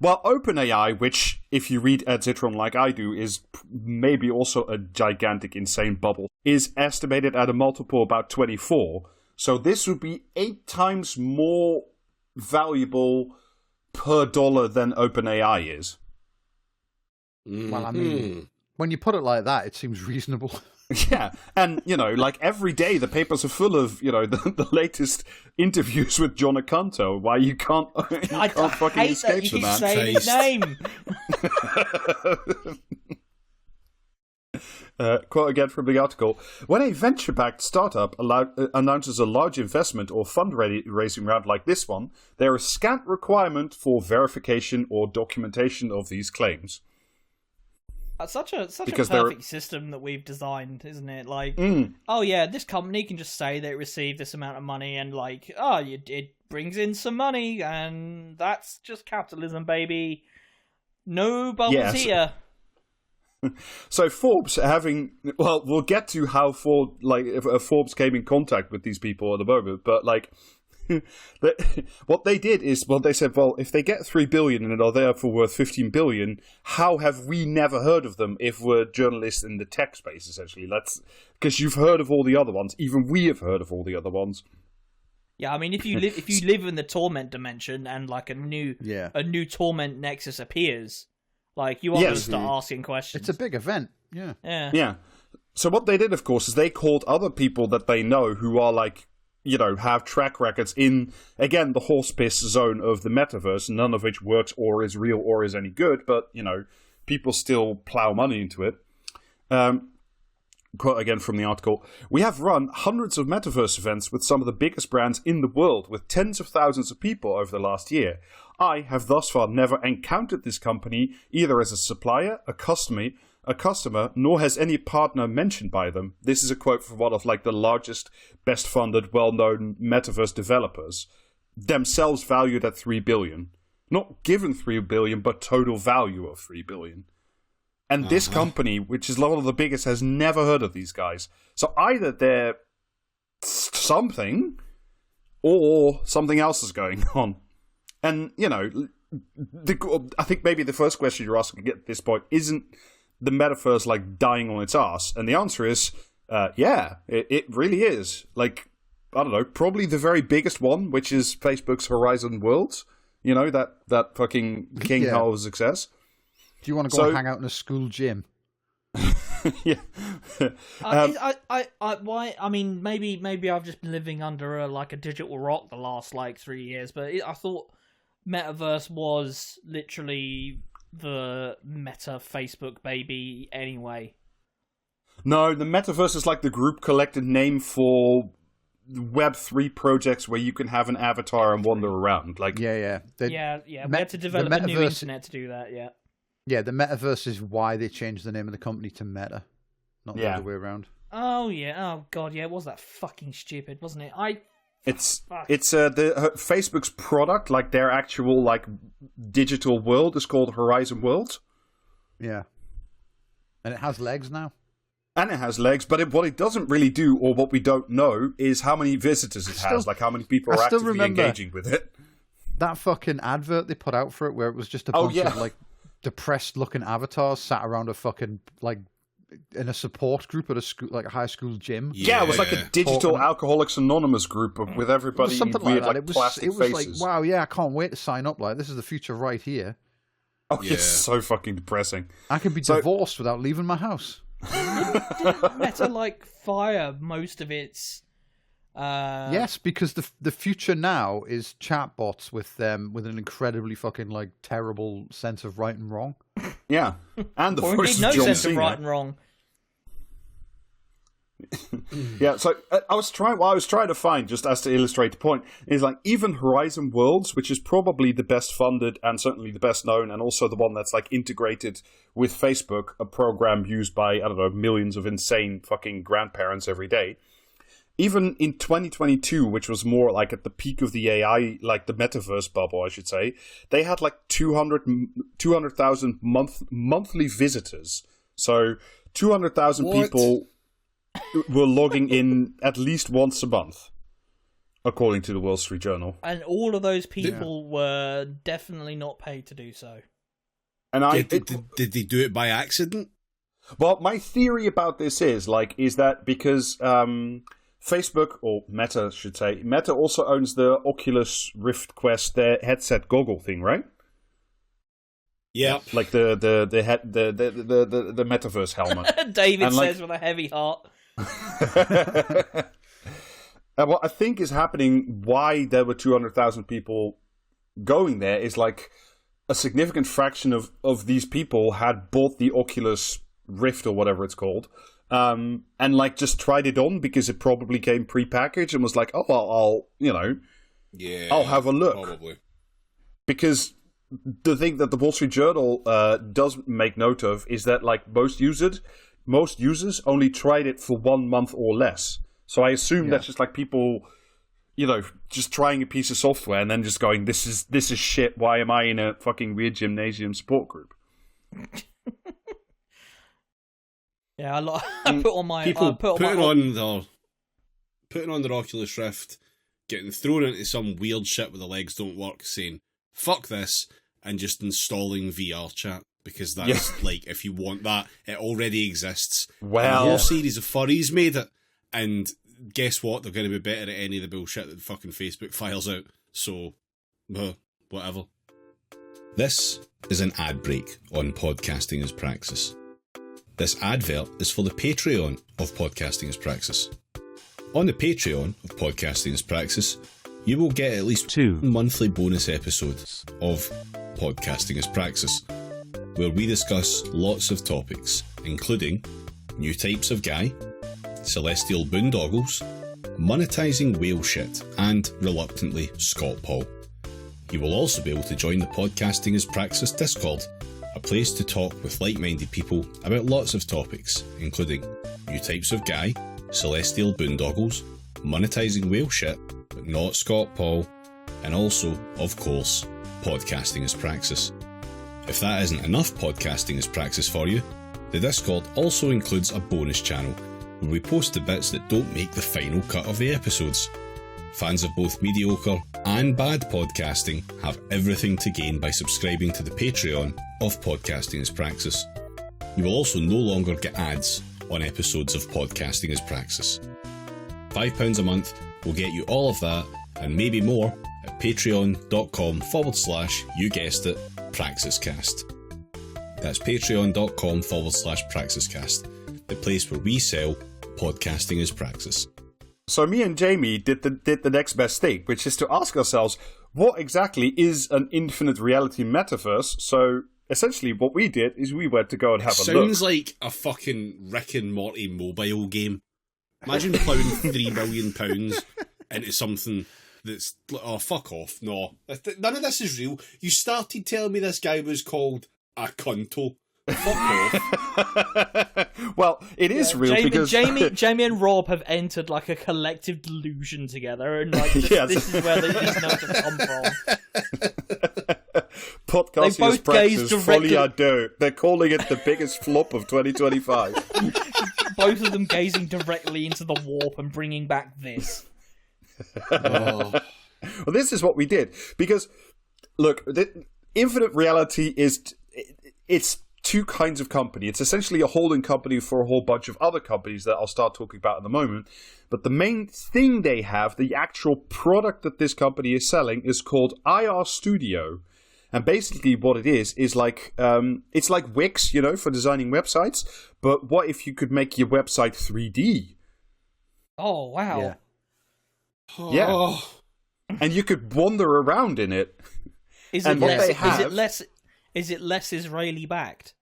[SPEAKER 3] Well, OpenAI, which, if you read Ed Zitron like I do, is maybe also a gigantic, insane bubble, is estimated at a multiple about 24. So this would be 8 times more valuable per dollar than OpenAI is.
[SPEAKER 2] Well, I mean, when you put it like that, it seems reasonable.
[SPEAKER 3] Yeah, and, you know, like every day the papers are full of, you know, the latest interviews with John Acanto, why you can't fucking escape the man.
[SPEAKER 4] I hate that you keep saying his name.
[SPEAKER 3] Quote again from the article. When a venture-backed startup announces a large investment or fundraising round like this one, there is scant requirement for verification or documentation of these claims.
[SPEAKER 4] That's such a perfect system that we've designed, isn't it? Like, oh yeah, this company can just say they received this amount of money, and like, oh, it brings in some money, and that's just capitalism, baby. No bubbles here.
[SPEAKER 3] So Forbes we'll get to how Forbes came in contact with these people at the moment, but like, what they did is, well, they said, well, if they get 3 billion and are therefore worth 15 billion, how have we never heard of them if we're journalists in the tech space, essentially? Because you've heard of all the other ones. Even we have heard of all the other ones.
[SPEAKER 4] Yeah, I mean, if you live in the torment dimension and like a new torment nexus appears, like you always start asking questions.
[SPEAKER 2] It's a big event. Yeah.
[SPEAKER 3] Yeah. So what they did, of course, is they called other people that they know who are like, you know, have track records in, again, the horse piss zone of the metaverse, none of which works or is real or is any good, but, you know, people still plow money into it. Quote again from the article, "We have run hundreds of metaverse events with some of the biggest brands in the world with tens of thousands of people over the last year. I have thus far never encountered this company either as a supplier, a customer, nor has any partner mentioned by them." This is a quote from one of like the largest, best funded, well-known metaverse developers, themselves valued at 3 billion. Not given 3 billion, but total value of 3 billion. And this company, which is one of the biggest, has never heard of these guys. So either they're something, or something else is going on. And, you know, I think maybe the first question you're asking at this point, isn't the metaverse like dying on its ass? And the answer is, yeah, it really is. Like, I don't know, probably the very biggest one, which is Facebook's Horizon Worlds. You know, that fucking king of success.
[SPEAKER 2] Do you want to go and hang out in a school gym?
[SPEAKER 3] Yeah.
[SPEAKER 4] Why? I mean, maybe I've just been living under a digital rock the last 3 years, but I thought Metaverse was literally the meta Facebook baby anyway.
[SPEAKER 3] No, the Metaverse is like the group collected name for Web3 projects where you can have an avatar and wander around. Like,
[SPEAKER 4] We had to develop a new internet to do that. Yeah.
[SPEAKER 2] Yeah, the Metaverse is why they changed the name of the company to Meta, not the other way around.
[SPEAKER 4] Oh yeah. Oh god, yeah. It was that fucking stupid, wasn't it?
[SPEAKER 3] It's Facebook's product, like their actual digital world, is called Horizon Worlds.
[SPEAKER 2] Yeah, and it has legs now.
[SPEAKER 3] And it has legs, but what it doesn't really do, or what we don't know, is how many visitors it has, like how many people are actively engaging with it.
[SPEAKER 2] That fucking advert they put out for it, where it was just a bunch of depressed-looking avatars sat around a fucking in a support group at a school, a high school gym.
[SPEAKER 3] Yeah, it was like a digital Alcoholics Anonymous group with everybody
[SPEAKER 2] something
[SPEAKER 3] weird,
[SPEAKER 2] like that.
[SPEAKER 3] plastic
[SPEAKER 2] it was
[SPEAKER 3] faces.
[SPEAKER 2] like, wow, yeah, I can't wait to sign up. This is the future right here.
[SPEAKER 3] Oh, yeah. It's so fucking depressing.
[SPEAKER 2] I can be divorced without leaving my house.
[SPEAKER 4] Didn't Meta fire most of its?
[SPEAKER 2] Yes, because the future now is chatbots with an incredibly fucking terrible sense of right and wrong.
[SPEAKER 3] Yeah, and the voice of
[SPEAKER 4] no
[SPEAKER 3] John
[SPEAKER 4] sense
[SPEAKER 3] Cena.
[SPEAKER 4] of right and wrong.
[SPEAKER 3] Yeah, so I was trying to find, just as to illustrate the point, is even Horizon Worlds, which is probably the best funded and certainly the best known, and also the one that's integrated with Facebook, a program used by, I don't know, millions of insane fucking grandparents every day. Even in 2022, which was more at the peak of the AI, the metaverse bubble, I should say, they had 200,000 monthly visitors. So 200,000 people were logging in at least once a month, according to the Wall Street Journal.
[SPEAKER 4] And all of those people were definitely not paid to do so.
[SPEAKER 1] And did they do it by accident?
[SPEAKER 3] Well, my theory about this is that because Facebook, or Meta should say, Meta also owns the Oculus Rift Quest, their headset goggle thing, right?
[SPEAKER 1] Yeah,
[SPEAKER 3] like the metaverse helmet.
[SPEAKER 4] David says with a heavy heart.
[SPEAKER 3] And what I think is happening, why there were 200,000 people going there, is a significant fraction of these people had bought the Oculus Rift or whatever it's called, and just tried it on because it probably came pre-packaged and was I'll have a look.
[SPEAKER 1] Probably.
[SPEAKER 3] Because the thing that the Wall Street Journal does make note of is that most users only tried it for 1 month or less. So I assume that's just people, just trying a piece of software and then just going, this is shit. Why am I in a fucking weird gymnasium support group?
[SPEAKER 4] Yeah, I put on my
[SPEAKER 1] putting on the Oculus Rift, getting thrown into some weird shit where the legs don't work, saying fuck this, and just installing VR chat, because that's if you want that, it already exists.
[SPEAKER 3] Well,
[SPEAKER 1] and a whole series of furries made it, and guess what? They're going to be better at any of the bullshit that fucking Facebook files out. So, whatever. This is an ad break on Podcasting as Praxis. This advert is for the Patreon of Podcasting as Praxis. On the Patreon of Podcasting as Praxis, you will get at least 2 monthly bonus episodes of Podcasting as Praxis, where we discuss lots of topics, including new types of guy, celestial boondoggles, monetizing whale shit, and, reluctantly, Scott Paul. You will also be able to join the Podcasting as Praxis Discord, a place to talk with like-minded people about lots of topics, including new types of guy, celestial boondoggles, monetizing whale shit, but not Scott Paul, and also, of course, Podcasting as Praxis. If that isn't enough podcasting as praxis for you, the Discord also includes a bonus channel where we post the bits that don't make the final cut of the episodes. Fans of both mediocre and bad podcasting have everything to gain by subscribing to the Patreon of Podcasting as Praxis. You will also no longer get ads on episodes of Podcasting as Praxis. £5 a month will get you all of that and maybe more at patreon.com/you guessed it, PraxisCast. That's patreon.com/PraxisCast, the place where we sell Podcasting as Praxis.
[SPEAKER 3] So me and Jamie did the next best thing, which is to ask ourselves, what exactly is an infinite reality metaverse? So essentially what we did is we went to go and have a look.
[SPEAKER 1] Sounds like a fucking Rick and Morty mobile game. Imagine plowing £3 million into something that's... Oh, fuck off. No. None of this is real. You started telling me this guy was called a cunto. Fuck off.
[SPEAKER 3] Well, it is real because
[SPEAKER 4] Jamie and Rob have entered like a collective delusion together, and like this is where these notes have come from.
[SPEAKER 3] Podcasting as Praxis, folie à deux. They're calling it the biggest flop of 2025.
[SPEAKER 4] Both of them gazing directly into the warp and bringing back this.
[SPEAKER 3] Oh. Well, this is what we did because, look, infinite reality it's two kinds of company. It's essentially a holding company for a whole bunch of other companies that I'll start talking about in a moment. But the main thing they have, the actual product that this company is selling, is called IR Studio. And basically what it is like, it's like Wix, for designing websites. But what if you could make your website 3D?
[SPEAKER 4] Oh, wow.
[SPEAKER 3] Yeah. And you could wander around in it.
[SPEAKER 4] Is it less Israeli backed?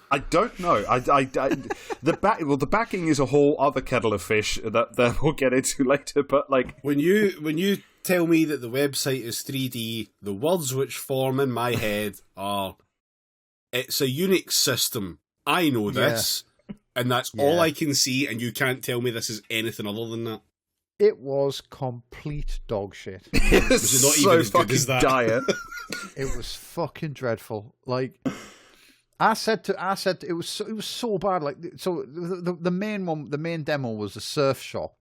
[SPEAKER 3] I don't know. The backing is a whole other kettle of fish that we'll get into later. But like
[SPEAKER 1] when you tell me that the website is 3D, the words which form in my head are, it's a Unix system. I know this, and that's all I can see. And you can't tell me this is anything other than that.
[SPEAKER 2] It was complete dog shit.
[SPEAKER 3] It's not so even as fucking good as that. Dire.
[SPEAKER 2] It was fucking dreadful. Like I said, it was so bad. Like so, the main demo was a surf shop,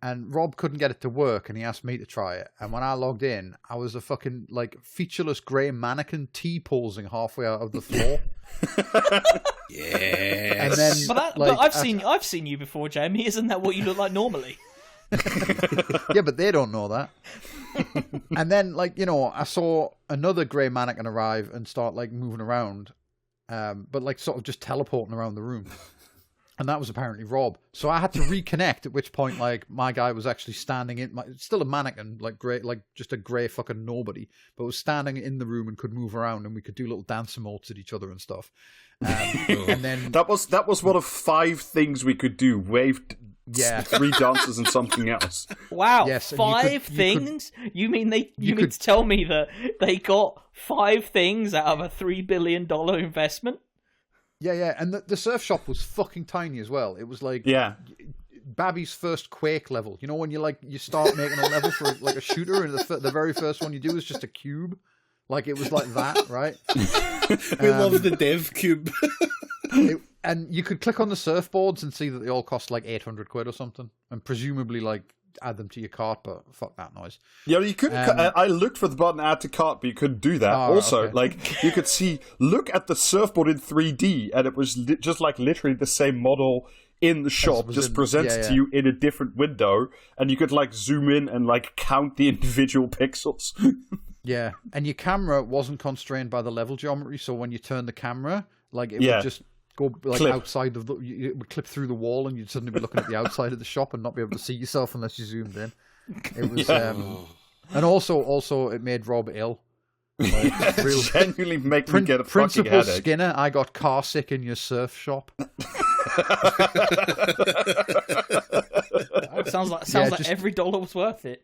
[SPEAKER 2] and Rob couldn't get it to work, and he asked me to try it. And when I logged in, I was a fucking like featureless grey mannequin T-posing halfway out of the floor.
[SPEAKER 1] Yeah.
[SPEAKER 2] And then,
[SPEAKER 4] but I've seen you before, Jamie. Isn't that what you look like normally?
[SPEAKER 2] Yeah, but they don't know that. And then, I saw another grey mannequin arrive and start like moving around, but like sort of just teleporting around the room. And that was apparently Rob. So I had to reconnect. At which point, like my guy was actually standing still a mannequin, like grey, like just a grey fucking nobody, but was standing in the room and could move around, and we could do little dance emotes at each other and stuff. And then
[SPEAKER 3] that was one of 5 things we could do. Waved. Yeah, 3 dances and something else.
[SPEAKER 4] Wow, yes, 5 things? You mean to tell me that they got 5 things out of a $3 billion investment?
[SPEAKER 2] Yeah, and the surf shop was fucking tiny as well. It was like Babby's first Quake level. You know when you start making a level for like a shooter, and the very first one you do is just a cube. Like it was like that, right?
[SPEAKER 1] We love the dev cube.
[SPEAKER 2] And you could click on the surfboards and see that they all cost like 800 quid or something, and presumably like add them to your cart, but fuck that noise.
[SPEAKER 3] Yeah, you couldn't. I looked for the button add to cart, but you couldn't do that. Also, okay. Like you could look at the surfboard in 3D, and it was just like literally the same model in the shop, just presented to you in a different window, and you could like zoom in and like count the individual pixels.
[SPEAKER 2] Yeah, and your camera wasn't constrained by the level geometry, so when you turn the camera, like it would just go like outside of it would clip through the wall, and you'd suddenly be looking at the outside of the shop and not be able to see yourself unless you zoomed in. It was, and also it made Rob ill. Like,
[SPEAKER 3] real genuinely make me get a fucking headache.
[SPEAKER 2] Principal Skinner, I got car sick in your surf shop.
[SPEAKER 4] Sounds like every dollar was worth it.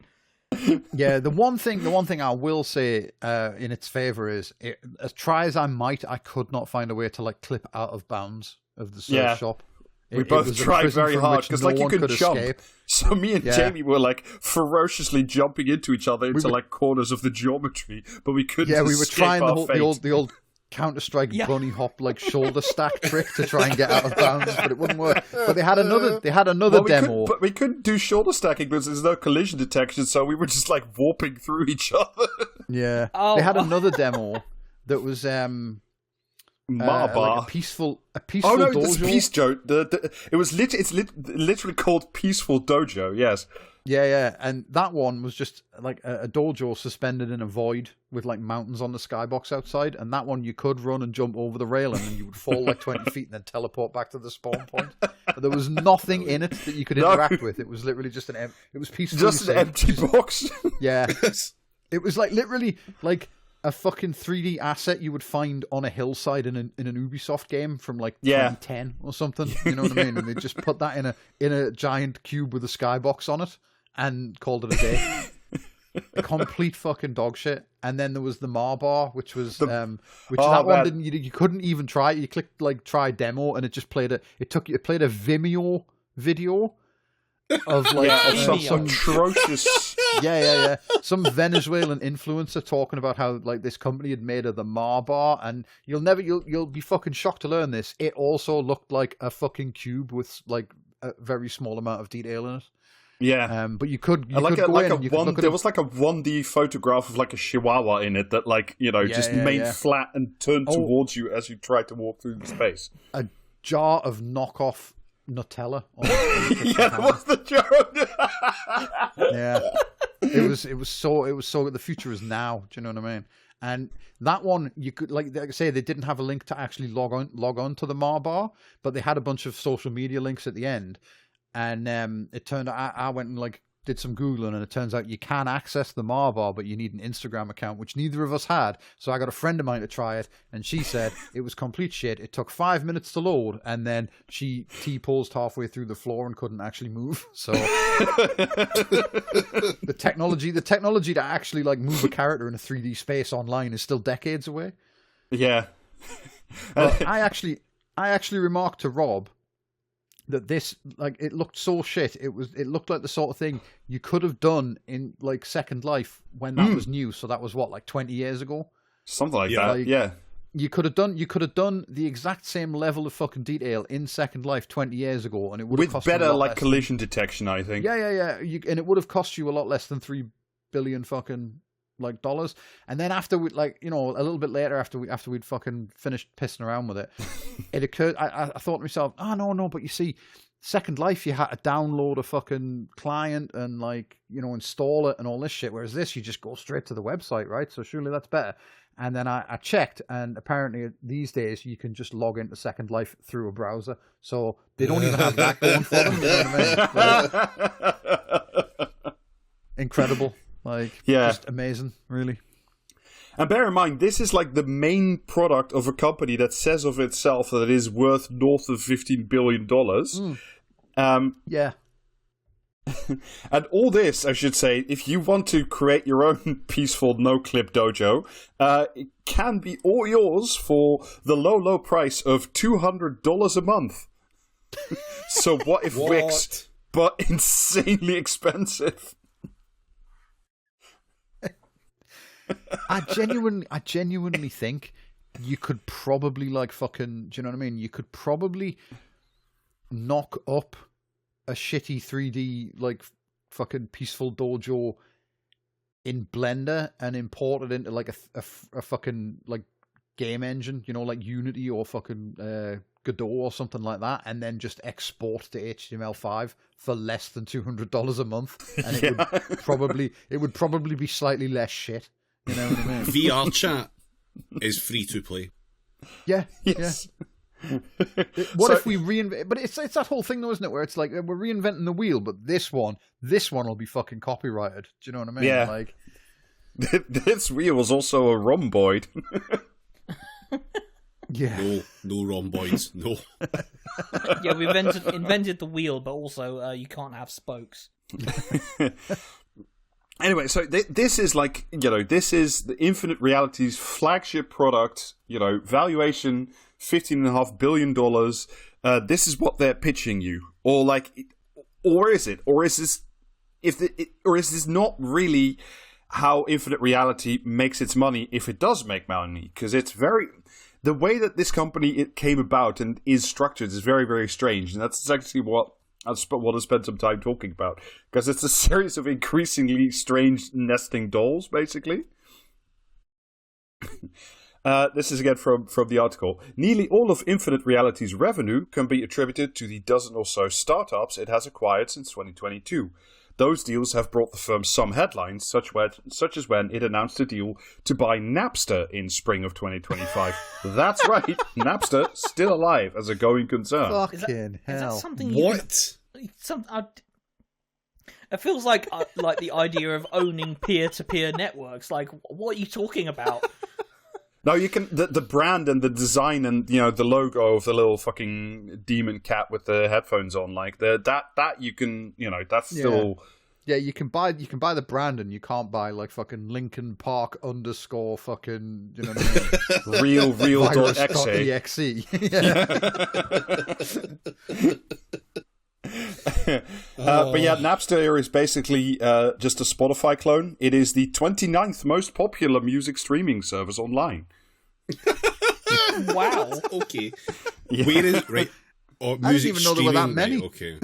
[SPEAKER 2] Yeah, the one thing I will say in its favor is, as try as I might, I could not find a way to like clip out of bounds of the surf shop.
[SPEAKER 3] We both tried very hard because, like, you could jump. Escape. So me and Jamie were like ferociously jumping into each other into like corners of the geometry, but we couldn't. Yeah, we were trying
[SPEAKER 2] the old Counter-Strike bunny hop like shoulder stack trick to try and get out of bounds, but it wouldn't work. But they had another demo.
[SPEAKER 3] But we couldn't do shoulder stacking because there's no collision detection, so we were just like warping through each other.
[SPEAKER 2] Yeah, they had another demo that was like a peaceful.
[SPEAKER 3] Oh no,
[SPEAKER 2] dojo.
[SPEAKER 3] it's Peace Dojo. It's literally called Peaceful Dojo. Yes.
[SPEAKER 2] Yeah, and that one was just like a dojo suspended in a void with like mountains on the skybox outside, and that one you could run and jump over the railing and you would fall like 20 feet and then teleport back to the spawn point. But there was nothing in it that you could interact with. It was literally just it was peaceful.
[SPEAKER 3] Just an empty box.
[SPEAKER 2] Yeah. It was like literally like a fucking 3D asset you would find on a hillside in an Ubisoft game from like 2010 or something. You know what I mean? And they just put that in a giant cube with a skybox on it and called it a day. A complete fucking dog shit. And then there was the Marbar, which was one you couldn't even try. You clicked like try demo and it just played it played a Vimeo video of like
[SPEAKER 3] some atrocious
[SPEAKER 2] some Venezuelan influencer talking about how like this company had made the Marbar, and you'll be fucking shocked to learn this. It also looked like a fucking cube with like a very small amount of detail in it.
[SPEAKER 3] Yeah,
[SPEAKER 2] but there
[SPEAKER 3] was like a 1D photograph of like a chihuahua in it that like just made flat and turned towards you as you tried to walk through the space.
[SPEAKER 2] A jar of knockoff Nutella.
[SPEAKER 3] That was the joke.
[SPEAKER 2] Yeah, it was so the future is now. Do you know what I mean? And that one you could like I say they didn't have a link to actually log on to the Marbar, but they had a bunch of social media links at the end. And it turned out I went and like did some Googling, and it turns out you can access the Marbar, but you need an Instagram account, which neither of us had. So I got a friend of mine to try it, and she said it was complete shit. It took 5 minutes to load, and then she T-posed halfway through the floor and couldn't actually move. So the technology to actually like move a character in a 3D space online is still decades away.
[SPEAKER 3] Yeah.
[SPEAKER 2] I actually remarked to Rob that this, like, it looked so shit. It looked like the sort of thing you could have done in like Second Life when that was new. So that was what, like 20 years ago,
[SPEAKER 3] something like that. Like, yeah,
[SPEAKER 2] you could have done the exact same level of fucking detail in Second Life 20 years ago, and it would have cost
[SPEAKER 3] better like collision detection, I think.
[SPEAKER 2] Yeah. And it would have cost you a lot less than $3 billion fucking like dollars. And then after we, like, a little bit later after we'd fucking finished pissing around with it, it occurred. I thought to myself, no, but you see, Second Life, you had to download a fucking client and like install it and all this shit. Whereas this, you just go straight to the website, right? So surely that's better. And then I checked, and apparently these days you can just log into Second Life through a browser. So they don't even have that going for them. You know what I mean? Like, incredible. Just amazing, really.
[SPEAKER 3] And bear in mind, this is like the main product of a company that says of itself that it is worth north of $15 billion.
[SPEAKER 2] Yeah.
[SPEAKER 3] And all this, I should say, if you want to create your own peaceful no-clip dojo, it can be all yours for the low price of $200 a month. So what if Wix, but insanely expensive?
[SPEAKER 2] I genuinely think you could probably like fucking, do you know what I mean? You could probably knock up a shitty 3D like fucking peaceful dojo in Blender and import it into like a fucking like game engine, like Unity or fucking Godot or something like that, and then just export to HTML5 for less than $200 a month, and it would probably be slightly less shit. You know what I mean?
[SPEAKER 1] VR chat is free to play.
[SPEAKER 2] Yeah.
[SPEAKER 3] Yes.
[SPEAKER 2] Yeah. If we reinvent? But it's that whole thing, though, isn't it? Where it's like we're reinventing the wheel, but this one will be fucking copyrighted. Do you know what I mean?
[SPEAKER 3] Yeah.
[SPEAKER 2] Like
[SPEAKER 3] this wheel was also a rhomboid.
[SPEAKER 2] Yeah.
[SPEAKER 1] No rhomboids. No.
[SPEAKER 4] Yeah, we invented the wheel, but also you can't have spokes.
[SPEAKER 3] Anyway, so this is like, this is the Infinite Reality's flagship product, valuation $15.5 billion. this is what they're pitching you, or is this not really how Infinite Reality makes its money if it does make money? Because the way that this company came about and is structured is very, very strange, and that's actually what I want to spend some time talking about, because it's a series of increasingly strange nesting dolls, basically. This is again from the article. Nearly all of Infinite Reality's revenue can be attributed to the dozen or so startups it has acquired since 2022. Those deals have brought the firm some headlines, such as when it announced a deal to buy Napster in spring of 2025. That's right, Napster still alive as a going concern.
[SPEAKER 2] Fucking hell!
[SPEAKER 4] Is that something?
[SPEAKER 1] What?
[SPEAKER 4] It feels like the idea of owning peer-to-peer networks. Like, what are you talking about?
[SPEAKER 3] No, you can the brand and the design and the logo of the little fucking demon cat with the headphones on, like that you can that's still
[SPEAKER 2] you can buy the brand, and you can't buy like fucking Linkin Park _ fucking
[SPEAKER 3] real.exe. But yeah, Napster is basically just a Spotify clone. It is the 29th most popular music streaming service online.
[SPEAKER 4] Wow.
[SPEAKER 1] Okay. Yeah. Where is right? Or
[SPEAKER 2] I didn't even know there were that many.
[SPEAKER 1] Right, okay.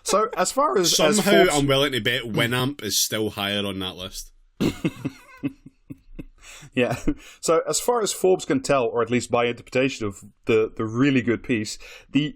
[SPEAKER 3] So as far as
[SPEAKER 1] somehow I'm willing to bet Winamp is still higher on that list.
[SPEAKER 3] Yeah. So as far as Forbes can tell, or at least my interpretation of the really good piece, the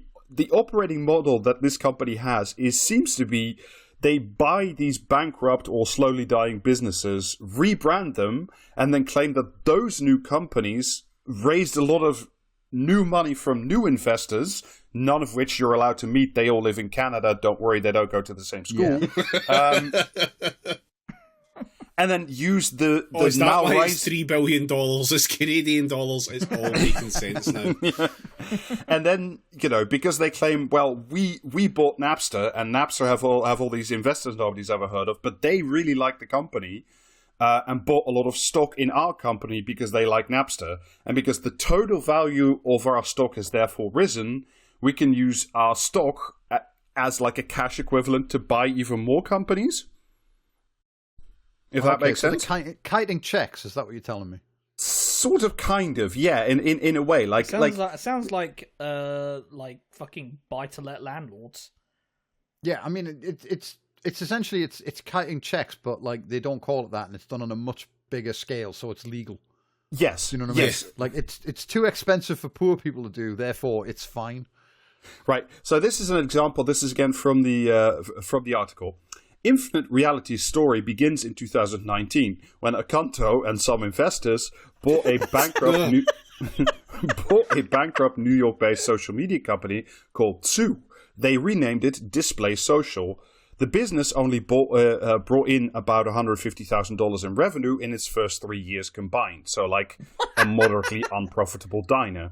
[SPEAKER 3] operating model that this company has seems to be they buy these bankrupt or slowly dying businesses, rebrand them, and then claim that those new companies raised a lot of new money from new investors, none of which you're allowed to meet. They all live in Canada. Don't worry, they don't go to the same school. Yeah. And then use the
[SPEAKER 1] is that why it's $3 billion? It's Canadian dollars. It's all making sense now.
[SPEAKER 3] Yeah. And then because they claim, well, we bought Napster, and Napster have all these investors nobody's ever heard of, but they really like the company and bought a lot of stock in our company because they like Napster, and because the total value of our stock has therefore risen, we can use our stock as like a cash equivalent to buy even more companies. If that makes sense.
[SPEAKER 2] Kiting checks, is that what you're telling me?
[SPEAKER 3] Sort of, kind of, yeah. In a way, it
[SPEAKER 4] sounds like fucking buy-to-let landlords.
[SPEAKER 2] Yeah, I mean it's essentially it's kiting checks, but like they don't call it that, and it's done on a much bigger scale, so it's legal.
[SPEAKER 3] Yes,
[SPEAKER 2] you know what I mean. Like it's too expensive for poor people to do, therefore it's fine.
[SPEAKER 3] Right. So this is an example. This is again from the article. Infinite Reality's story begins in 2019 when Akanto and some investors bought a bankrupt New York-based social media company called Tsu. They renamed it Display Social. The business only brought in about $150,000 in revenue in its first 3 years combined, so like a moderately unprofitable diner.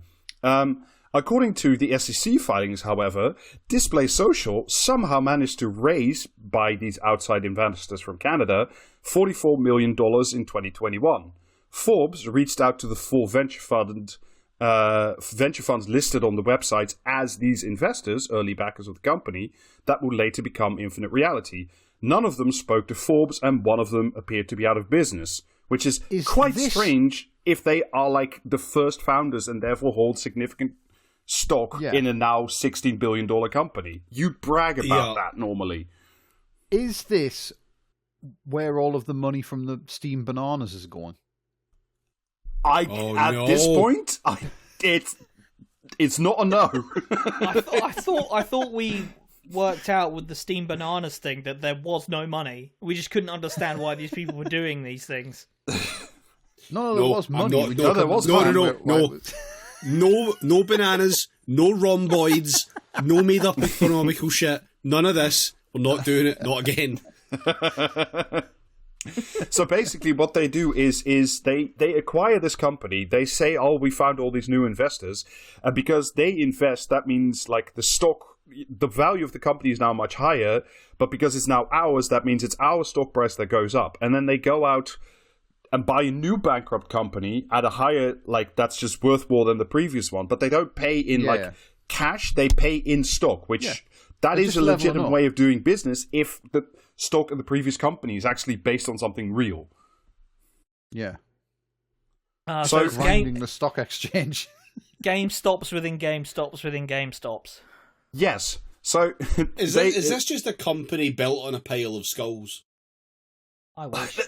[SPEAKER 3] According to the SEC filings, however, Display Social somehow managed to raise, by these outside investors from Canada, $44 million in 2021. Forbes reached out to the four venture funds listed on the websites as these investors, early backers of the company, that would later become Infinite Reality. None of them spoke to Forbes, and one of them appeared to be out of business, which is quite strange if they are like the first founders and therefore hold significant stock in a now $16 billion company. You'd brag about that normally.
[SPEAKER 2] Is this where all of the money from the steamed bananas is going?
[SPEAKER 3] This point, it's not a no.
[SPEAKER 4] I thought we worked out with the steamed bananas thing that there was no money. We just couldn't understand why these people were doing these things.
[SPEAKER 2] No, there was money.
[SPEAKER 1] No bananas, no rhomboids, no made up economical shit. None of this. We're not doing it. Not again.
[SPEAKER 3] So basically what they do is they acquire this company. They say, oh, we found all these new investors. And because they invest, that means like the value of the company is now much higher. But because it's now ours, that means it's our stock price that goes up. And then they go out and buy a new bankrupt company at a higher, like, that's just worth more than the previous one, but they don't pay in cash, they pay in stock, which that is a legitimate way of doing business if the stock in the previous company is actually based on something real.
[SPEAKER 2] Yeah.
[SPEAKER 4] So
[SPEAKER 2] grinding the stock exchange.
[SPEAKER 4] GameStops within GameStops within GameStops.
[SPEAKER 3] Yes. So
[SPEAKER 1] is this just a company built on a pile of skulls?
[SPEAKER 4] I wish.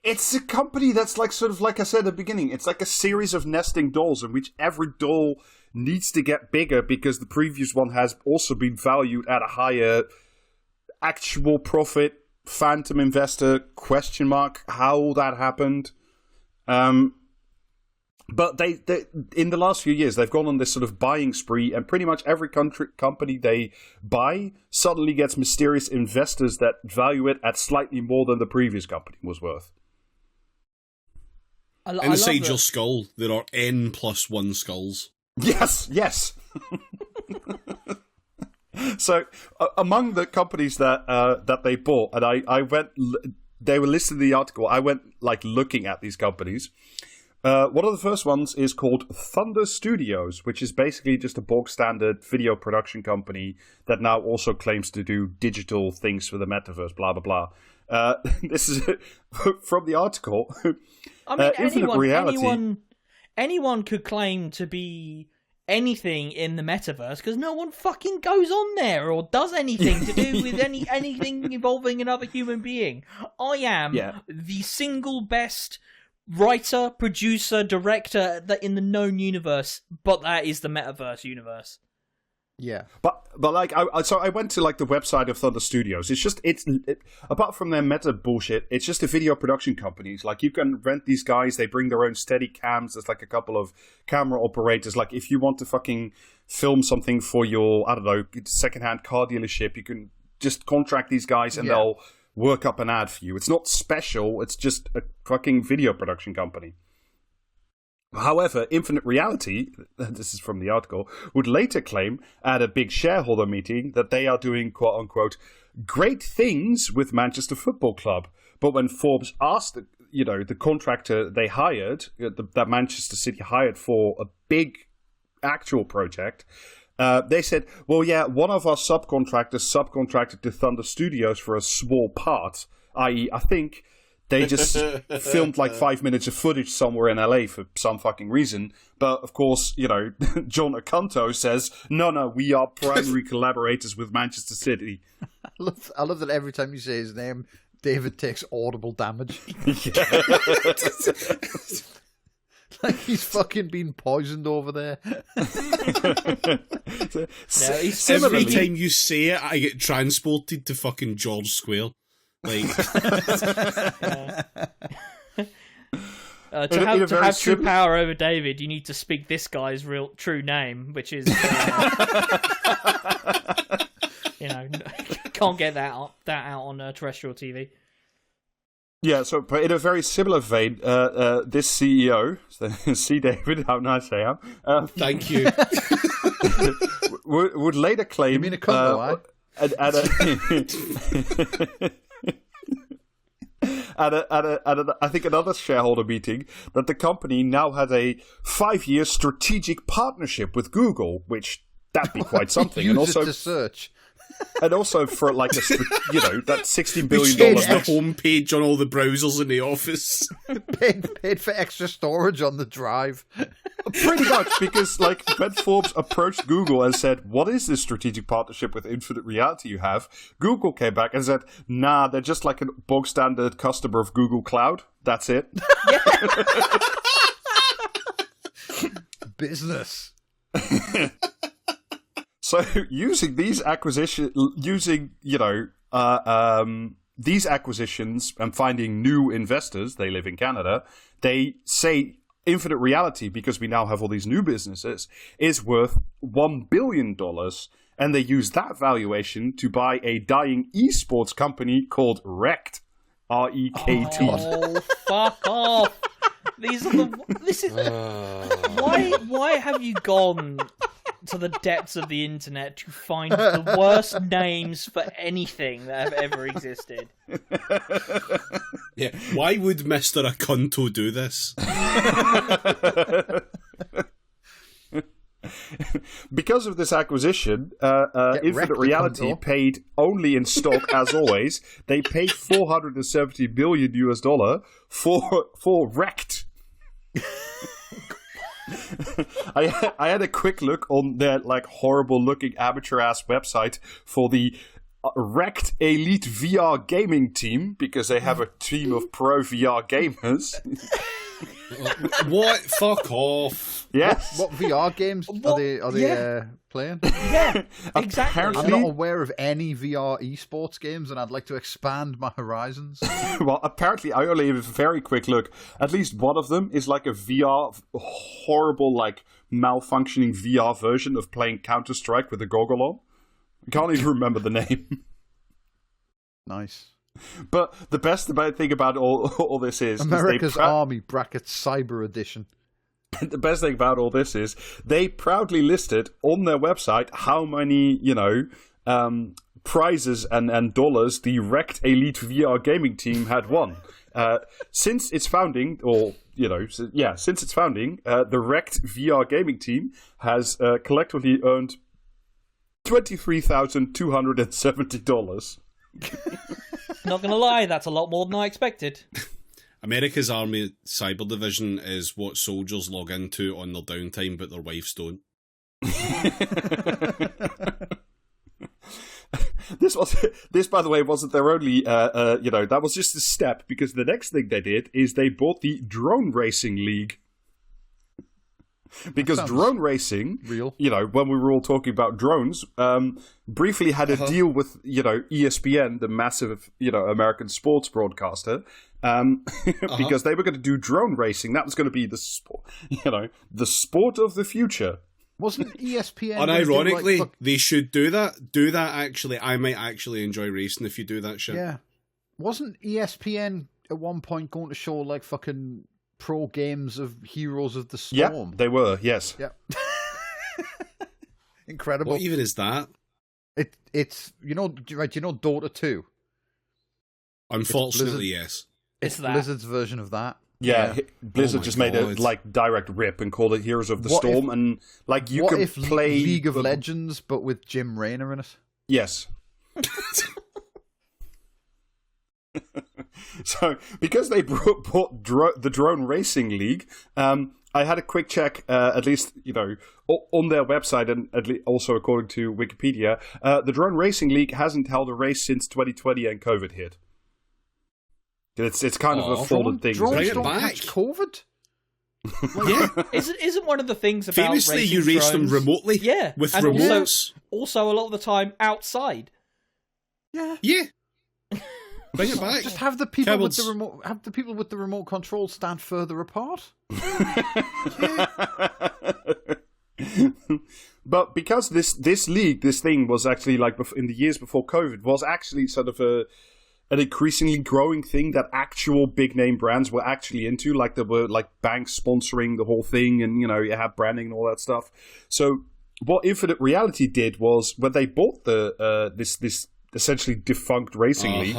[SPEAKER 3] It's a company that's like, sort of like I said at the beginning, it's like a series of nesting dolls in which every doll needs to get bigger because the previous one has also been valued at a higher actual profit. Phantom investor, ? How that happened. But they in the last few years, they've gone on this sort of buying spree, and pretty much every company they buy suddenly gets mysterious investors that value it at slightly more than the previous company was worth.
[SPEAKER 1] Inside your skull, there are N+1 skulls.
[SPEAKER 3] Yes. So, among the companies that they bought, and I went, they were listed in the article. I went looking at these companies. One of the first ones is called Thunder Studios, which is basically just a bog standard video production company that now also claims to do digital things for the metaverse. Blah blah blah. This is from the article.
[SPEAKER 4] I mean, anyone could claim to be anything in the metaverse because no one fucking goes on there or does anything to do with anything involving another human being. I am the single best writer, producer, director that in the known universe, but that is the metaverse universe.
[SPEAKER 2] Yeah,
[SPEAKER 3] but I went to the website of Thunder Studios. It's apart from their meta bullshit, it's just a video production company. You can rent these guys; they bring their own steady cams. There's a couple of camera operators. If you want to fucking film something for your secondhand car dealership, you can just contract these guys and they'll work up an ad for you. It's not special. It's just a fucking video production company. However, Infinite Reality, this is from the article, would later claim at a big shareholder meeting that they are doing, quote-unquote, great things with Manchester Football Club. But when Forbes asked, the contractor they hired, that Manchester City hired for a big actual project, they said, well, yeah, one of our subcontractors subcontracted to Thunder Studios for a small part, i.e., I think they just filmed 5 minutes of footage somewhere in LA for some fucking reason. But, of course, John Acanto says, no, we are primary collaborators with Manchester City.
[SPEAKER 2] I love that every time you say his name, David takes audible damage. He's fucking been poisoned over there.
[SPEAKER 1] Every time you say it, I get transported to fucking George Square.
[SPEAKER 4] To have true power over David, you need to speak this guy's true name, which is can't get that out on terrestrial TV.
[SPEAKER 3] Yeah, but in a very similar vein, this CEO, see David, how nice I am.
[SPEAKER 1] Thank you.
[SPEAKER 3] would later claim.
[SPEAKER 2] You mean a combo,
[SPEAKER 3] I think another shareholder meeting that the company now has a 5-year strategic partnership with Google, which that'd be quite something.
[SPEAKER 2] And also to search.
[SPEAKER 3] And also for that $16 billion.
[SPEAKER 1] Change the homepage on all the browsers in the office.
[SPEAKER 2] paid for extra storage on the drive.
[SPEAKER 3] Pretty much, because when Forbes approached Google and said, what is this strategic partnership with Infinite Reality you have? Google came back and said, nah, they're just a bog standard customer of Google Cloud. That's it.
[SPEAKER 2] Business.
[SPEAKER 3] So using these acquisitions, these acquisitions and finding new investors, they live in Canada, they say Infinite Reality, because we now have all these new businesses, is worth $1 billion. And they use that valuation to buy a dying esports company called Rekt. R-E-K-T.
[SPEAKER 4] Oh, fuck off. Why have you gone to the depths of the internet to find the worst names for anything that have ever existed.
[SPEAKER 1] Yeah, why would Mr. Akunto do this?
[SPEAKER 3] Because of this acquisition, Infinite Reality paid only in stock, as always. They paid $470 million for Wrecked. I had a quick look on their horrible-looking amateur-ass website for the Wrecked Elite VR gaming team, because they have a team of pro VR gamers.
[SPEAKER 1] What? Fuck off.
[SPEAKER 3] Yes.
[SPEAKER 2] What VR games are they playing?
[SPEAKER 4] Yeah, exactly.
[SPEAKER 2] I'm not aware of any VR esports games, and I'd like to expand my horizons.
[SPEAKER 3] Well, apparently, I only have a very quick look. At least one of them is like a VR, horrible, malfunctioning VR version of playing Counter-Strike with a goggle on. I can't even remember the name.
[SPEAKER 2] Nice.
[SPEAKER 3] But the best thing about all this is
[SPEAKER 2] America's Army Cyber Edition.
[SPEAKER 3] The best thing about all this is they proudly listed on their website how many, prizes and dollars the Wrecked Elite VR gaming team had won. Since its founding, the Wrecked VR gaming team has collectively earned $23,270.
[SPEAKER 4] Not gonna lie, that's a lot more than I expected.
[SPEAKER 1] America's Army Cyber Division is what soldiers log into on their downtime, but their wives don't.
[SPEAKER 3] This, by the way, wasn't their only. That was just a step, because the next thing they did is they bought the Drone Racing League. Because drone racing,
[SPEAKER 2] real.
[SPEAKER 3] When we were all talking about drones, briefly had a deal with, ESPN, the massive, American sports broadcaster, because they were going to do drone racing. That was going to be the sport, the sport of the future.
[SPEAKER 2] Wasn't ESPN?
[SPEAKER 1] Unironically, they should do that. Do that, actually. I might actually enjoy racing if you do that shit.
[SPEAKER 2] Yeah. Wasn't ESPN at one point going to show, fucking pro games of Heroes of the Storm?
[SPEAKER 3] Yeah, they were, yes.
[SPEAKER 2] Yeah. Incredible.
[SPEAKER 1] What even is that?
[SPEAKER 2] It's Dota 2?
[SPEAKER 1] Unfortunately, yes.
[SPEAKER 2] It's Blizzard's version of that.
[SPEAKER 3] Yeah, Blizzard just made a direct rip and called it Heroes of the Storm, and you can play
[SPEAKER 2] League of Legends but with Jim Raynor in it.
[SPEAKER 3] Yes. So, because they bought the Drone Racing League, I had a quick check, at least, on their website, and also according to Wikipedia, the Drone Racing League hasn't held a race since 2020 and COVID hit. It's kind of a fallen thing.
[SPEAKER 2] Drones don't catch COVID?
[SPEAKER 1] Yeah.
[SPEAKER 4] Isn't one of the things about
[SPEAKER 1] famously
[SPEAKER 4] racing
[SPEAKER 1] you race
[SPEAKER 4] drones,
[SPEAKER 1] them remotely?
[SPEAKER 4] Yeah,
[SPEAKER 1] with
[SPEAKER 4] and
[SPEAKER 1] remotes.
[SPEAKER 4] Also, a lot of the time outside.
[SPEAKER 2] Yeah.
[SPEAKER 1] Yeah. Bring it back.
[SPEAKER 2] Just have the people with the remote. Have the people with the remote control stand further apart.
[SPEAKER 3] But because this league, this thing was actually in the years before COVID, was actually sort of an increasingly growing thing that actual big name brands were actually into. There were banks sponsoring the whole thing, and you had branding and all that stuff. So what Infinite Reality did was, when they bought this essentially defunct racing league,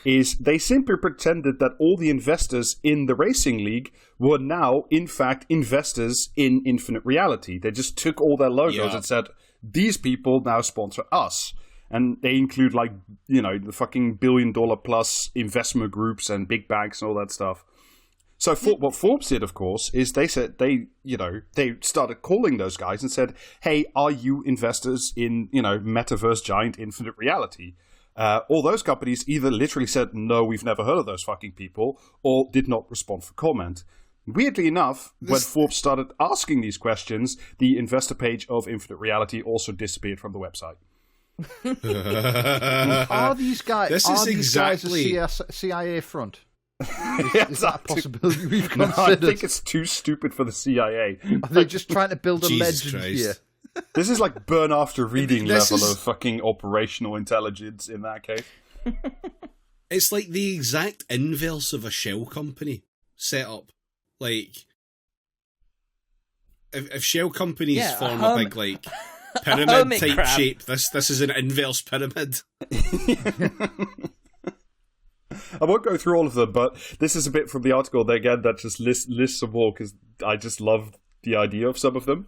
[SPEAKER 3] is they simply pretended that all the investors in the racing league were now, in fact, investors in Infinite Reality. They just took all their logos and said, these people now sponsor us. And they include, the fucking $1 billion plus investment groups and big banks and all that stuff. So what Forbes did, of course, is they said they started calling those guys and said, "Hey, are you investors in metaverse giant Infinite Reality?" All those companies either literally said, "No, we've never heard of those fucking people," or did not respond for comment. Weirdly enough, when Forbes started asking these questions, the investor page of Infinite Reality also disappeared from the website.
[SPEAKER 2] Are these guys?
[SPEAKER 1] This is exactly
[SPEAKER 2] guys a CIA front? Is that a possibility we've considered?
[SPEAKER 3] No, I think it's too stupid for the CIA.
[SPEAKER 2] Are they just trying to build a
[SPEAKER 1] Jesus
[SPEAKER 2] legend
[SPEAKER 1] Christ.
[SPEAKER 2] here?
[SPEAKER 3] This is like burn after reading level of fucking operational intelligence in that case.
[SPEAKER 1] It's like the exact inverse of a shell company set up. if shell companies form a big like
[SPEAKER 4] a
[SPEAKER 1] pyramid type
[SPEAKER 4] crab.
[SPEAKER 1] shape, this is an inverse pyramid.
[SPEAKER 3] I won't go through all of them, but this is a bit from the article again that just lists some more because I just love the idea of some of them.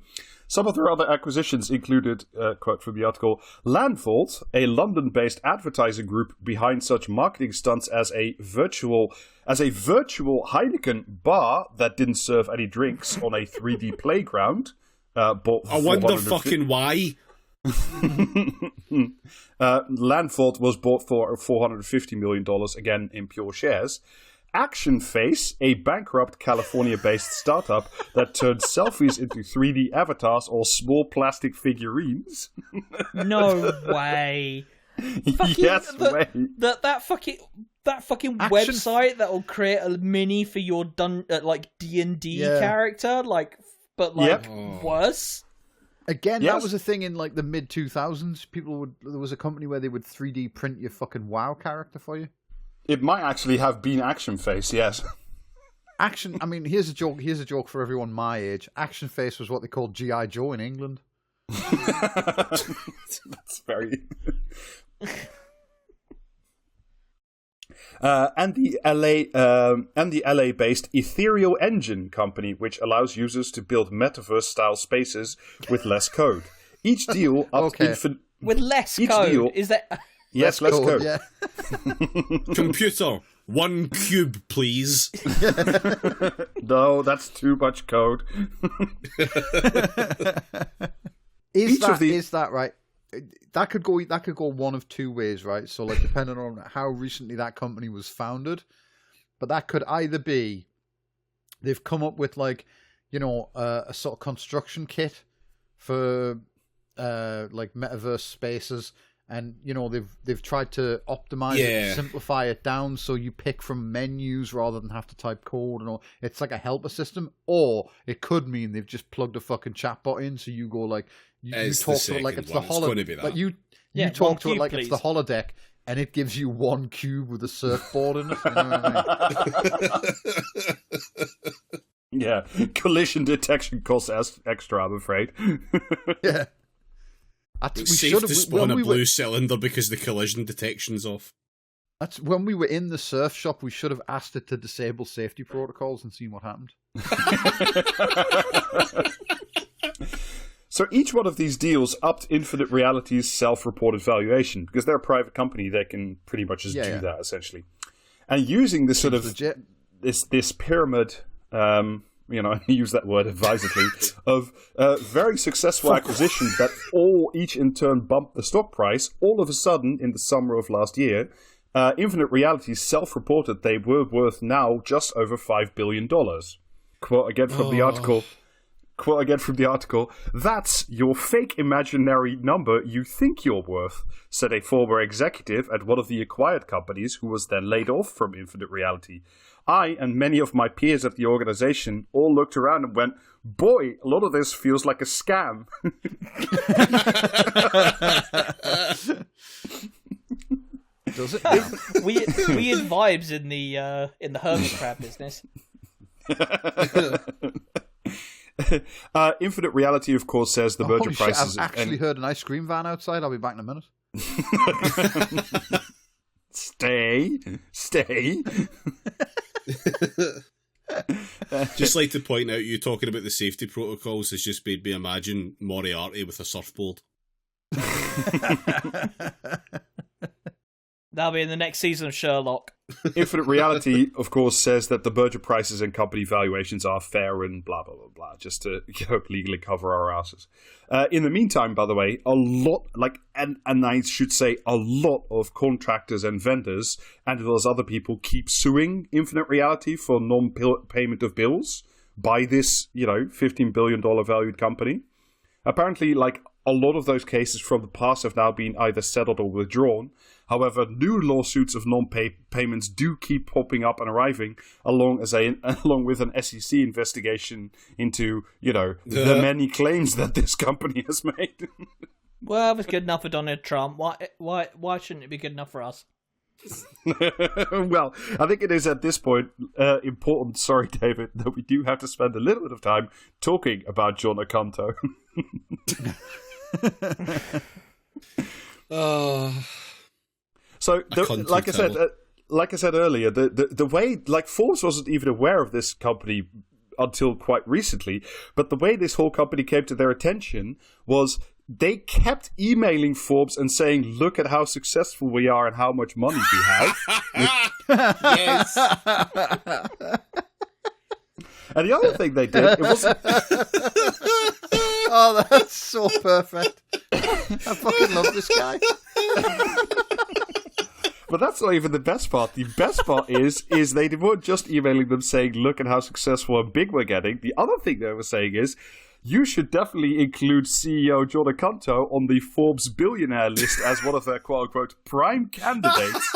[SPEAKER 3] Some of their other acquisitions included, quote from the article, Landvault, a London-based advertising group behind such marketing stunts as a virtual Heineken bar that didn't serve any drinks on a 3D playground. Bought
[SPEAKER 1] I wonder fucking why.
[SPEAKER 3] Landvault was bought for $450 million, again in pure shares. Action Face, a bankrupt California-based startup that turned selfies into 3D avatars or small plastic figurines.
[SPEAKER 4] No way.
[SPEAKER 3] Yes, way.
[SPEAKER 4] That fucking website that will create a mini for your D&D character, worse.
[SPEAKER 2] Again, that was a thing in like the mid 2000s. There was a company where they would 3D print your fucking WoW character for you.
[SPEAKER 3] It might actually have been Action Face, yes.
[SPEAKER 2] I mean, here's a joke for everyone my age. Action Face was what they called G.I. Joe in England.
[SPEAKER 3] That's very... and the LA-based Ethereal Engine company, which allows users to build metaverse-style spaces with less code. Each deal
[SPEAKER 4] with less code. Is that?
[SPEAKER 3] Yes, less code.
[SPEAKER 2] Yeah.
[SPEAKER 1] Computer, 1 cube, please.
[SPEAKER 3] No, that's too much code.
[SPEAKER 2] Is that right? That could go one of two ways, right? So, like, depending on how recently that company was founded, but that could either be they've come up with like, a sort of construction kit for like metaverse spaces, and they've tried to optimize it, simplify it down so you pick from menus rather than have to type code and all. It's like a helper system, or it could mean they've just plugged a fucking chatbot in, so you go like. You talk to it like it's the holodeck. Like you talk to it like it's the holodeck, and it gives you 1 cube with a surfboard in it. You know what I
[SPEAKER 3] mean? Yeah, collision detection costs extra, I'm afraid.
[SPEAKER 2] Yeah,
[SPEAKER 1] it's safe to spawn a blue cylinder because the collision detection's off.
[SPEAKER 2] That's when we were in the surf shop. We should have asked it to disable safety protocols and seen what happened.
[SPEAKER 3] So each one of these deals upped Infinite Reality's self-reported valuation because they're a private company. They can pretty much just do that essentially, and using this sort of this pyramid, I use that word advisedly, of very successful acquisitions that each in turn bumped the stock price. All of a sudden, in the summer of last year, Infinite Reality self-reported they were worth now just over $5 billion. Quote again from the article. Quote again from the article, "That's your fake imaginary number you think you're worth," said a former executive at one of the acquired companies who was then laid off from Infinite Reality. I and many of my peers at the organization all looked around and went, "Boy, a lot of this feels like a scam."
[SPEAKER 2] Does it?
[SPEAKER 4] Weird vibes in the hermit crab business.
[SPEAKER 3] Infinite Reality, of course, says the merger prices...
[SPEAKER 2] I've actually heard an ice cream van outside. I'll be back in a minute.
[SPEAKER 3] Stay.
[SPEAKER 1] Just like to point out, you talking about the safety protocols has just made me imagine Moriarty with a surfboard.
[SPEAKER 4] That'll be in the next season of Sherlock.
[SPEAKER 3] Infinite Reality, of course, says that the merger prices and company valuations are fair and blah, blah, blah, blah, just to legally cover our asses. In the meantime, by the way, a lot of contractors and vendors, and as well as other people, keep suing Infinite Reality for non-payment of bills by this, $15 billion valued company. Apparently, a lot of those cases from the past have now been either settled or withdrawn. However, new lawsuits of non-payments do keep popping up and arriving, along with an SEC investigation into, the many claims that this company has made.
[SPEAKER 4] Well, it was good enough for Donald Trump. Why shouldn't it be good enough for us?
[SPEAKER 3] Well, I think it is at this point important, sorry David, that we do have to spend a little bit of time talking about John Acanto. So, like I said earlier, the way, like, Forbes wasn't even aware of this company until quite recently, but the way this whole company came to their attention was they kept emailing Forbes and saying, "Look at how successful we are and how much money we have."
[SPEAKER 1] Yes.
[SPEAKER 3] And the other thing they did, it was...
[SPEAKER 2] Oh, that's so perfect. I fucking love this guy.
[SPEAKER 3] But that's not even the best part. The best part is they weren't just emailing them saying, "Look at how successful and big we're getting." The other thing they were saying is, you should definitely include CEO John Acanto on the Forbes billionaire list as one of their quote-unquote prime candidates.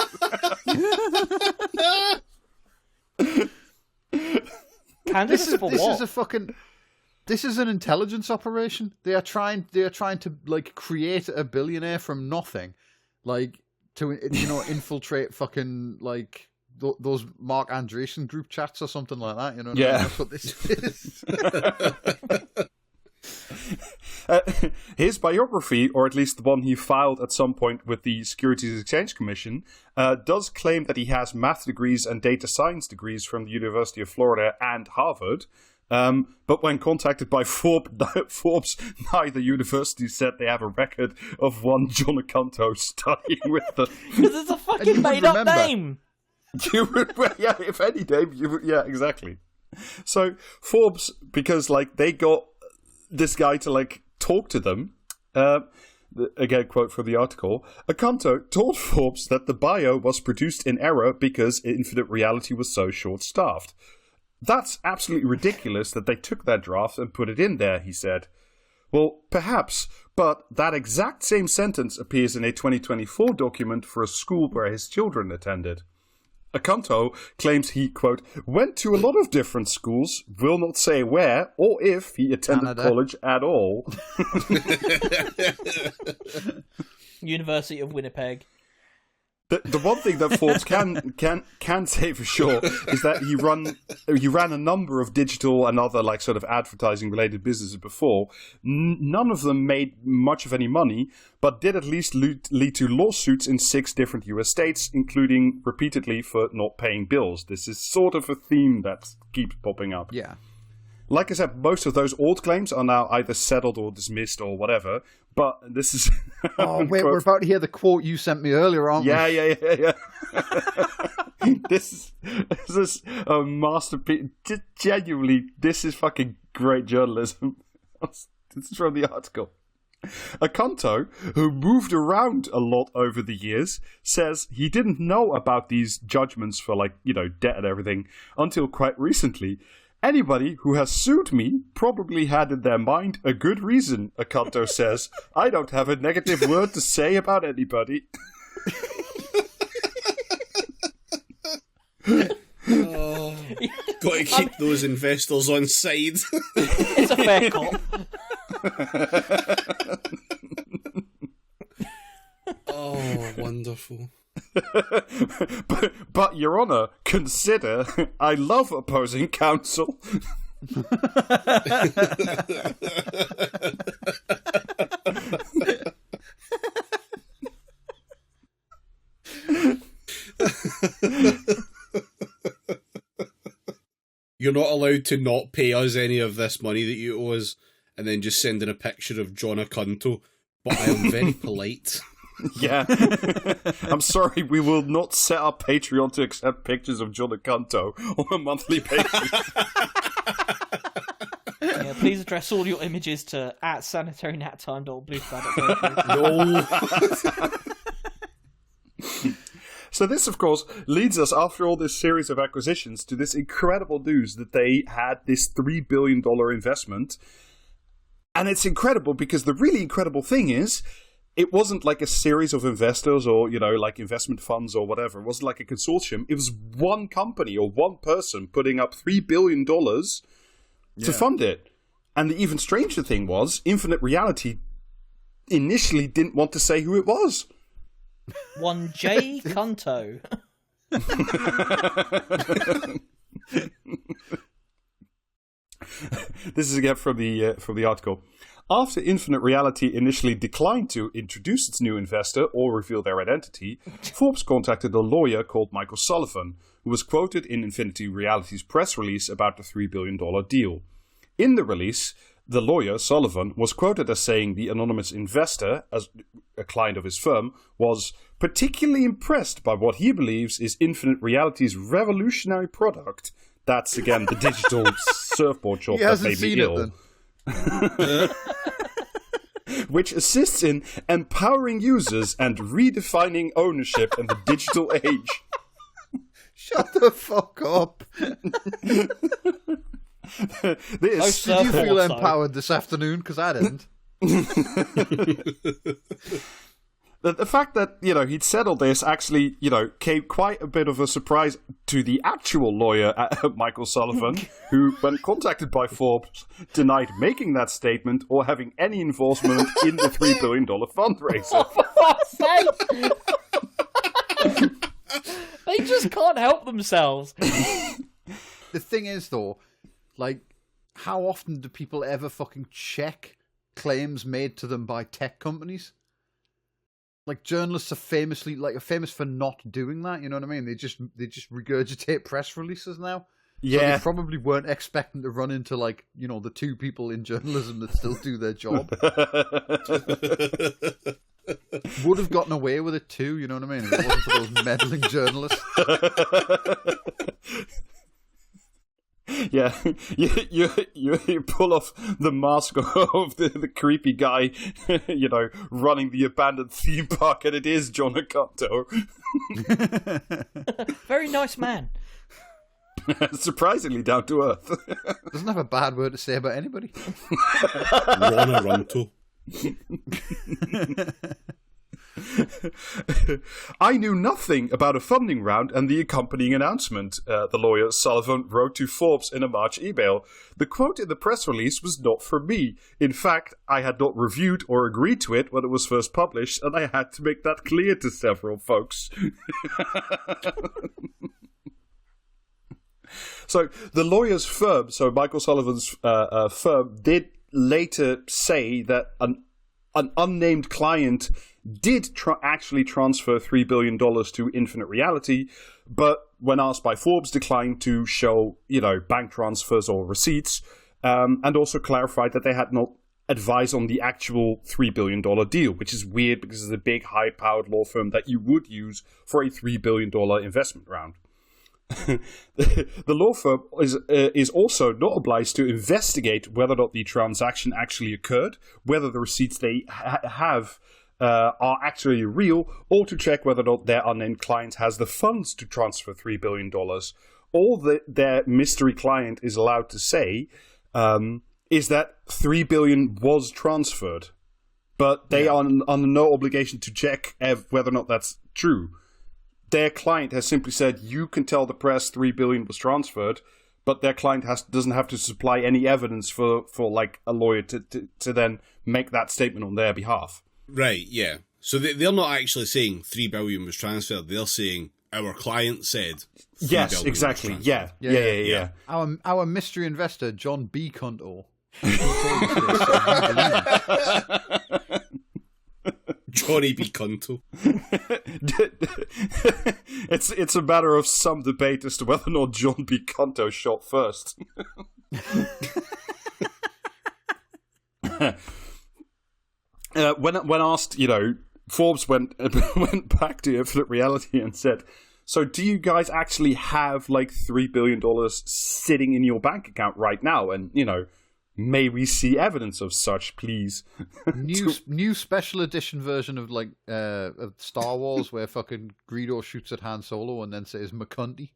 [SPEAKER 4] Candidates for what?
[SPEAKER 2] This is an intelligence operation. They are trying to like create a billionaire from nothing, like to infiltrate fucking like those Mark Andreessen group chats or something like that. You know,
[SPEAKER 3] yeah,
[SPEAKER 2] that's what this is.
[SPEAKER 3] His biography, or at least the one he filed at some point with the Securities and Exchange Commission, does claim that he has math degrees and data science degrees from the University of Florida and Harvard. But when contacted by Forbes, neither university said they have a record of one John Acanto studying with them.
[SPEAKER 4] Because it's a fucking made-up name.
[SPEAKER 3] Yeah, if any name, yeah, exactly. So Forbes, because like they got this guy to like talk to them. Again, quote from the article: Acanto told Forbes that the bio was produced in error because Infinite Reality was so short-staffed. That's absolutely ridiculous that they took that draft and put it in there, he said. Well, perhaps, but that exact same sentence appears in a 2024 document for a school where his children attended. Acanto claims he, quote, went to a lot of different schools, will not say where or if he attended college at all.
[SPEAKER 4] University of Winnipeg.
[SPEAKER 3] The one thing that Forbes can say for sure is that he ran a number of digital and other like sort of advertising related businesses before. None of them made much of any money, but did at least lead to lawsuits in 6 different US states, including repeatedly for not paying bills. This is sort of a theme that keeps popping up.
[SPEAKER 2] Yeah.
[SPEAKER 3] Like I said, most of those old claims are now either settled or dismissed or whatever. But this is...
[SPEAKER 2] Oh, wait, we're about to hear the quote you sent me earlier, aren't we?
[SPEAKER 3] Yeah. This is a masterpiece. Genuinely, this is fucking great journalism. This is from the article. Acanto, who moved around a lot over the years, says he didn't know about these judgments for, like, debt and everything until quite recently. Anybody who has sued me probably had in their mind a good reason, Acanto says. I don't have a negative word to say about anybody.
[SPEAKER 1] Oh, got to keep those investors on side.
[SPEAKER 4] It's a fair call.
[SPEAKER 1] Oh, wonderful.
[SPEAKER 3] but Your Honour, consider I love opposing counsel.
[SPEAKER 1] You're not allowed to not pay us any of this money that you owe us, and then just send in a picture of John Acanto. But I am very polite.
[SPEAKER 3] Yeah. I'm sorry, we will not set up Patreon to accept pictures of John Acanto on a monthly basis.
[SPEAKER 4] Yeah, please address all your images to @sanitary.nattime.bluescloud.com.
[SPEAKER 3] No. So this, of course, leads us, after all this series of acquisitions, to this incredible news that they had this $3 billion investment. And it's incredible because the really incredible thing is, it wasn't like a series of investors or, like investment funds or whatever. It wasn't like a consortium. It was one company or one person putting up $3 billion to fund it. And the even stranger thing was, Infinite Reality initially didn't want to say who it was.
[SPEAKER 4] One J. Cunto.
[SPEAKER 3] This is again from the article. After Infinite Reality initially declined to introduce its new investor or reveal their identity, Forbes contacted a lawyer called Michael Sullivan, who was quoted in Infinity Reality's press release about the $3 billion deal. In the release, the lawyer, Sullivan, was quoted as saying the anonymous investor, as a client of his firm, was particularly impressed by what he believes is Infinite Reality's revolutionary product. That's, again, the digital surfboard shop that made me ill. Which assists in empowering users and redefining ownership in the digital age.
[SPEAKER 2] Shut the fuck up. Did you feel empowered this afternoon? Because I didn't.
[SPEAKER 3] The fact that, he'd said all this actually, came quite a bit of a surprise to the actual lawyer, Michael Sullivan, who, when contacted by Forbes, denied making that statement or having any involvement in the $3 billion fundraiser.
[SPEAKER 4] For fuck's sake! They just can't help themselves.
[SPEAKER 2] The thing is, though, how often do people ever fucking check claims made to them by tech companies? Journalists are famous for not doing that. You know what I mean? They just regurgitate press releases now.
[SPEAKER 3] Yeah,
[SPEAKER 2] so they probably weren't expecting to run into the two people in journalism that still do their job. Would have gotten away with it too. You know what I mean? If it wasn't for those meddling journalists.
[SPEAKER 3] Yeah, you pull off the mask of the creepy guy, running the abandoned theme park, and it is John Acanto.
[SPEAKER 4] Very nice man.
[SPEAKER 3] Surprisingly down to earth.
[SPEAKER 2] Doesn't have a bad word to say about anybody.
[SPEAKER 1] Ron Aranto.
[SPEAKER 3] I knew nothing about a funding round and the accompanying announcement, the lawyer Sullivan wrote to Forbes in a March email. The quote in the press release was not for me. In fact, I had not reviewed or agreed to it when it was first published, and I had to make that clear to several folks. So the lawyer's firm, so Michael Sullivan's firm, did later say that an unnamed client did actually transfer $3 billion to Infinite Reality, but when asked by Forbes, declined to show, bank transfers or receipts, and also clarified that they had not advised on the actual $3 billion deal, which is weird because it's a big, high-powered law firm that you would use for a $3 billion investment round. The law firm is also not obliged to investigate whether or not the transaction actually occurred, whether the receipts they have are actually real, or to check whether or not their unnamed client has the funds to transfer $3 billion. All that their mystery client is allowed to say is that $3 billion was transferred, but they are under no obligation to check whether or not that's true. Their client has simply said, you can tell the press $3 billion was transferred, but their client doesn't have to supply any evidence for a lawyer to then make that statement on their behalf.
[SPEAKER 1] Right, yeah. So they're not actually saying $3 billion was transferred. They're saying our client said $3
[SPEAKER 3] yes, exactly. Yeah.
[SPEAKER 2] Our mystery investor, John B. Cunto.
[SPEAKER 1] Johnny B. Cunto.
[SPEAKER 3] It's a matter of some debate as to whether or not John B. Cunto shot first. When asked, Forbes went back to Infinite Reality and said, so do you guys actually have $3 billion sitting in your bank account right now? And, may we see evidence of such, please?
[SPEAKER 2] New special edition version of of Star Wars where fucking Greedo shoots at Han Solo and then says McCunty.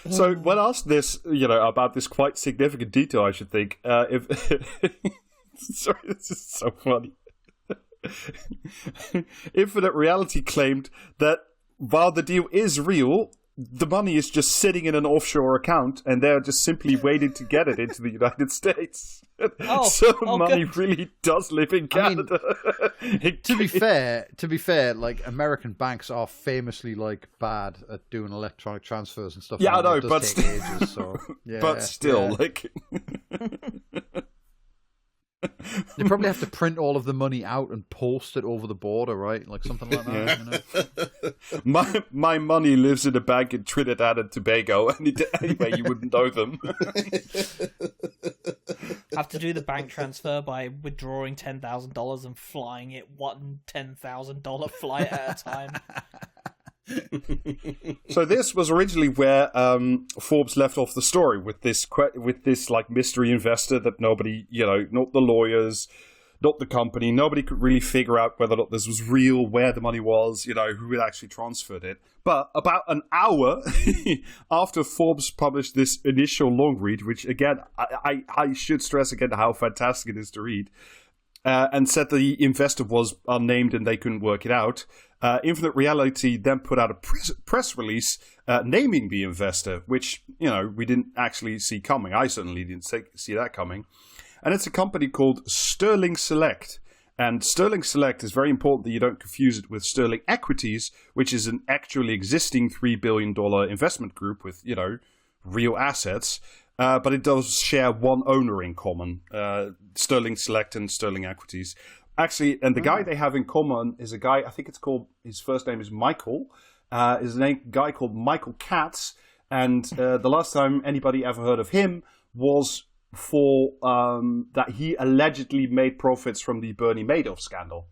[SPEAKER 3] So when asked this, about this quite significant detail, I should think, sorry, this is so funny. Infinite Reality claimed that while the deal is real, the money is just sitting in an offshore account, and they're just simply waiting to get it into the United States. Money
[SPEAKER 4] good.
[SPEAKER 3] really does live in Canada.
[SPEAKER 2] To be fair, like American banks are famously like bad at doing electronic transfers and stuff.
[SPEAKER 3] Yeah, I know,
[SPEAKER 2] it does take ages. So,
[SPEAKER 3] but still, like.
[SPEAKER 2] They probably have to print all of the money out and post it over the border, right? Like something like that. You
[SPEAKER 3] know? My money lives in a bank in Trinidad and Tobago, and anyway, you wouldn't know them.
[SPEAKER 4] Have to do the bank transfer by withdrawing $10,000 and flying it one $10,000 flight at a time.
[SPEAKER 3] So this was originally where Forbes left off the story with this like mystery investor that nobody, not the lawyers, not the company, nobody could really figure out whether or not this was real, where the money was, who had actually transferred it. But about an hour after Forbes published this initial long read, which again I should stress again how fantastic it is to read, and said the investor was unnamed and they couldn't work it out. Infinite Reality then put out a press release naming the investor, which, we didn't actually see coming. I certainly didn't see that coming. And it's a company called Sterling Select. And Sterling Select is very important that you don't confuse it with Sterling Equities, which is an actually existing $3 billion investment group with, real assets. But it does share one owner in common, Sterling Select and Sterling Equities. Actually, and the guy they have in common is a guy, I think his first name is Michael, is a guy called Michael Katz, and the last time anybody ever heard of him was for that he allegedly made profits from the Bernie Madoff scandal.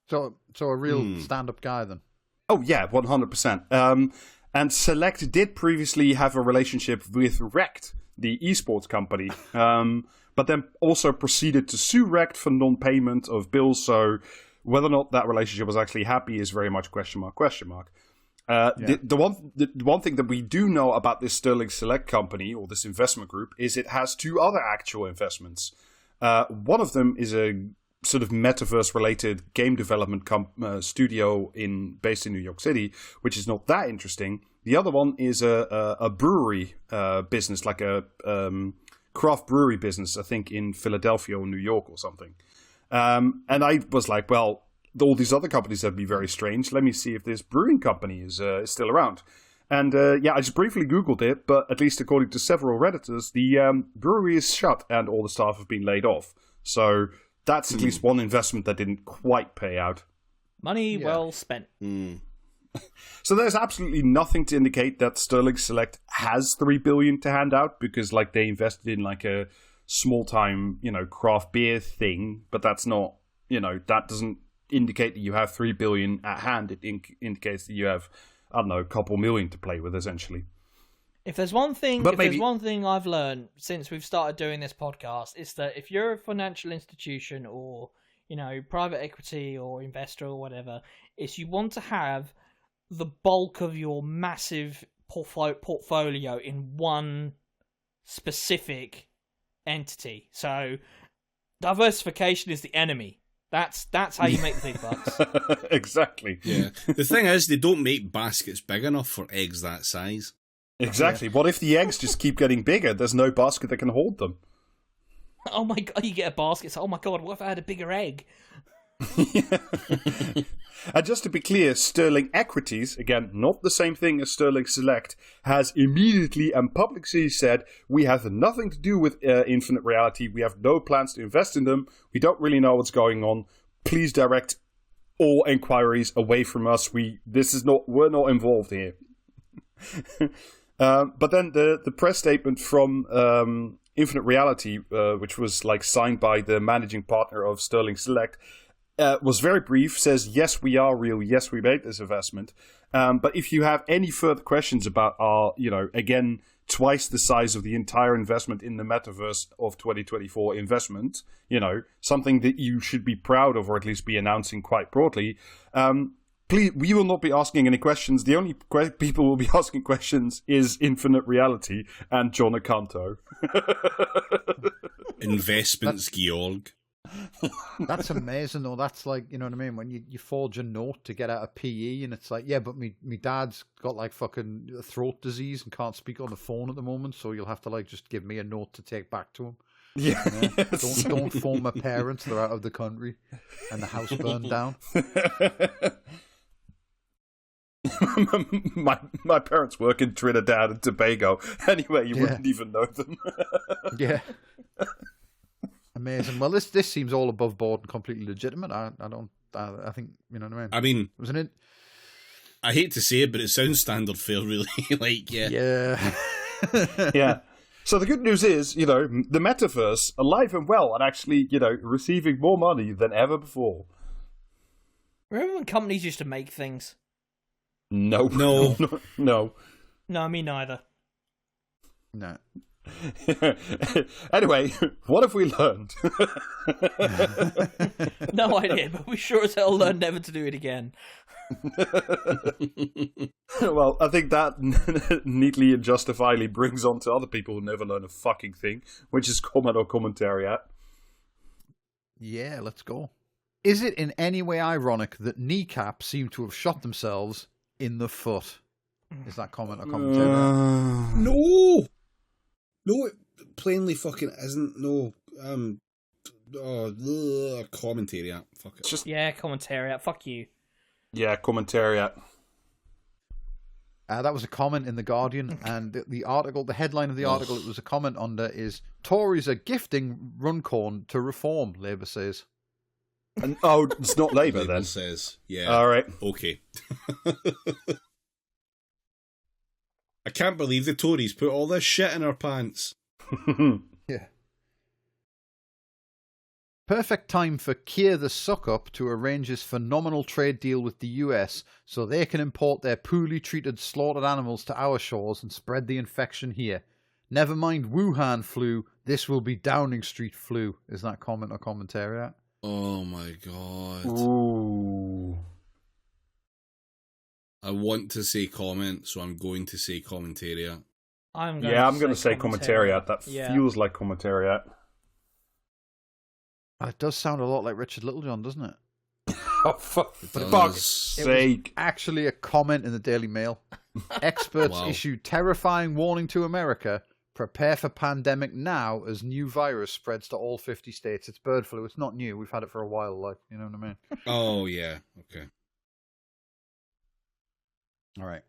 [SPEAKER 2] So a real stand-up guy then?
[SPEAKER 3] Oh yeah, 100%. And Select did previously have a relationship with Rect, the esports company, but then also proceeded to sue Rect for non-payment of bills. So whether or not that relationship was actually happy is very much question mark. The one thing that we do know about this Sterling Select company or this investment group is it has two other actual investments. One of them is a sort of metaverse-related game development studio based in New York City, which is not that interesting. The other one is a brewery business, like a craft brewery business, I think in Philadelphia or New York or something. And I was like, well, all these other companies would be very strange. Let me see if this brewing company is still around. And I just briefly Googled it, but at least according to several Redditors, the brewery is shut and all the staff have been laid off. So that's at least one investment that didn't quite pay out.
[SPEAKER 4] Money well spent.
[SPEAKER 3] So there's absolutely nothing to indicate that Sterling Select has $3 billion to hand out because, like, they invested in like a small-time, craft beer thing. But that's not, that doesn't indicate that you have $3 billion at hand. It indicates that you have, I don't know, a couple million to play with, essentially.
[SPEAKER 4] If there's one thing, there's one thing I've learned since we've started doing this podcast, it's that if you're a financial institution or private equity or investor or whatever, is you want to have the bulk of your massive portfolio in one specific entity. So diversification is the enemy. That's how you make the big bucks.
[SPEAKER 3] Exactly.
[SPEAKER 1] Yeah. The thing is, they don't make baskets big enough for eggs that size.
[SPEAKER 3] Exactly. What if the eggs just keep getting bigger? There's no basket that can hold them.
[SPEAKER 4] Oh my god, you get a basket. So, oh my god, what if I had a bigger egg?
[SPEAKER 3] And just to be clear, Sterling Equities, again, not the same thing as Sterling Select, has immediately and publicly said, we have nothing to do with Infinite Reality. We have no plans to invest in them. We don't really know what's going on. Please direct all inquiries away from us. We're not involved here. But then the press statement from Infinite Reality, which was like signed by the managing partner of Sterling Select, was very brief, says, yes, we are real, yes, we made this investment. But if you have any further questions about our, again, twice the size of the entire investment in the metaverse of 2024 investment, something that you should be proud of or at least be announcing quite broadly, please, we will not be asking any questions. The only people who will be asking questions is Infinite Reality and John Acanto.
[SPEAKER 1] Investments Georg.
[SPEAKER 2] That's amazing, though. That's like, you know what I mean? When you forge a note to get out of PE, and it's like, yeah, but me dad's got like fucking throat disease and can't speak on the phone at the moment, so you'll have to like just give me a note to take back to him.
[SPEAKER 3] Yeah.
[SPEAKER 2] You know? Yes. Don't phone my parents; they're out of the country, and the house burned down.
[SPEAKER 3] my parents work in Trinidad and Tobago. Anyway, you wouldn't even know them.
[SPEAKER 2] Yeah. Amazing. Well, this seems all above board and completely legitimate. I think, you know what I mean?
[SPEAKER 1] I mean,
[SPEAKER 2] wasn't it?
[SPEAKER 1] I hate to say it, but it sounds standard fare, really. Like, yeah.
[SPEAKER 2] Yeah.
[SPEAKER 3] Yeah. So the good news is, you know, the metaverse, alive and well, and actually, you know, receiving more money than ever before.
[SPEAKER 4] Remember when companies used to make things?
[SPEAKER 3] No.
[SPEAKER 4] No, me neither.
[SPEAKER 2] No.
[SPEAKER 3] Anyway, what have we learned?
[SPEAKER 4] No idea, but we sure as hell learned never to do it again.
[SPEAKER 3] Well, I think that neatly and justifiably brings on to other people who never learn a fucking thing, which is comment or commentariat.
[SPEAKER 2] Yeah, let's go. Is it in any way ironic that Kneecap seem to have shot themselves in the foot? Is that comment or commentariat?
[SPEAKER 1] No! No, it plainly fucking isn't. No. Commentariat. Fuck it.
[SPEAKER 3] Just
[SPEAKER 4] commentariat. Fuck you.
[SPEAKER 3] Yeah, commentariat.
[SPEAKER 2] That was a comment in The Guardian, and the article, the headline of the article it was a comment under is, Tories are gifting Runcorn to reform, Labour says.
[SPEAKER 3] And, it's not Labour then?
[SPEAKER 1] Says, yeah.
[SPEAKER 3] All right.
[SPEAKER 1] Okay. I can't believe the Tories put all this shit in our pants.
[SPEAKER 2] Yeah. Perfect time for Keir the Suck-Up to arrange his phenomenal trade deal with the US so they can import their poorly treated slaughtered animals to our shores and spread the infection here. Never mind Wuhan flu, this will be Downing Street flu. Is that comment or commentariat?
[SPEAKER 1] Oh my god.
[SPEAKER 3] Ooh.
[SPEAKER 1] I want to say comment, so I'm going to say commentariat.
[SPEAKER 3] I'm going to say commentariat. That feels like commentariat.
[SPEAKER 2] It does sound a lot like Richard Littlejohn, doesn't it?
[SPEAKER 3] Oh, for fuck's sake.
[SPEAKER 2] It was actually a comment in the Daily Mail. Experts issue terrifying warning to America. Prepare for pandemic now as new virus spreads to all 50 states. It's bird flu. It's not new. We've had it for a while, like, you know what I mean?
[SPEAKER 1] Oh, yeah. Okay.
[SPEAKER 2] All right.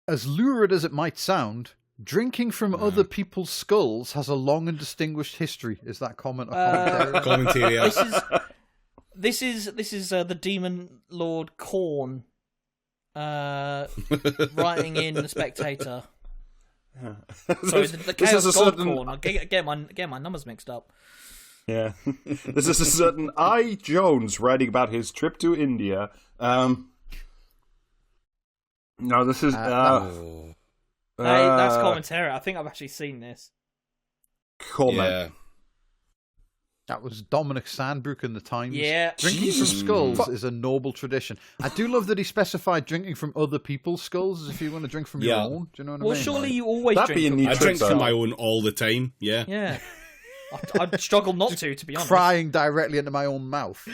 [SPEAKER 2] As lurid as it might sound, drinking from other people's skulls has a long and distinguished history. Is that comment or commentary?
[SPEAKER 4] This is the Demon Lord Korn writing in The Spectator. Sorry, the Chaos God Korn. I get my numbers mixed up.
[SPEAKER 3] Yeah. This is a certain I. Jones writing about his trip to India. No, this is...
[SPEAKER 4] Hey, that's commentary. I think I've actually seen this.
[SPEAKER 3] Comment.
[SPEAKER 1] Yeah.
[SPEAKER 2] That was Dominic Sandbrook in the Times.
[SPEAKER 4] Yeah.
[SPEAKER 2] Drinking from skulls is a noble tradition. I do love that he specified drinking from other people's skulls as if you want to drink from your own. Do you know what I mean?
[SPEAKER 4] Well, surely you always drink from...
[SPEAKER 1] I drink from my own all the time, yeah.
[SPEAKER 4] Yeah. I'd struggle not to be honest.
[SPEAKER 2] Crying directly into my own mouth.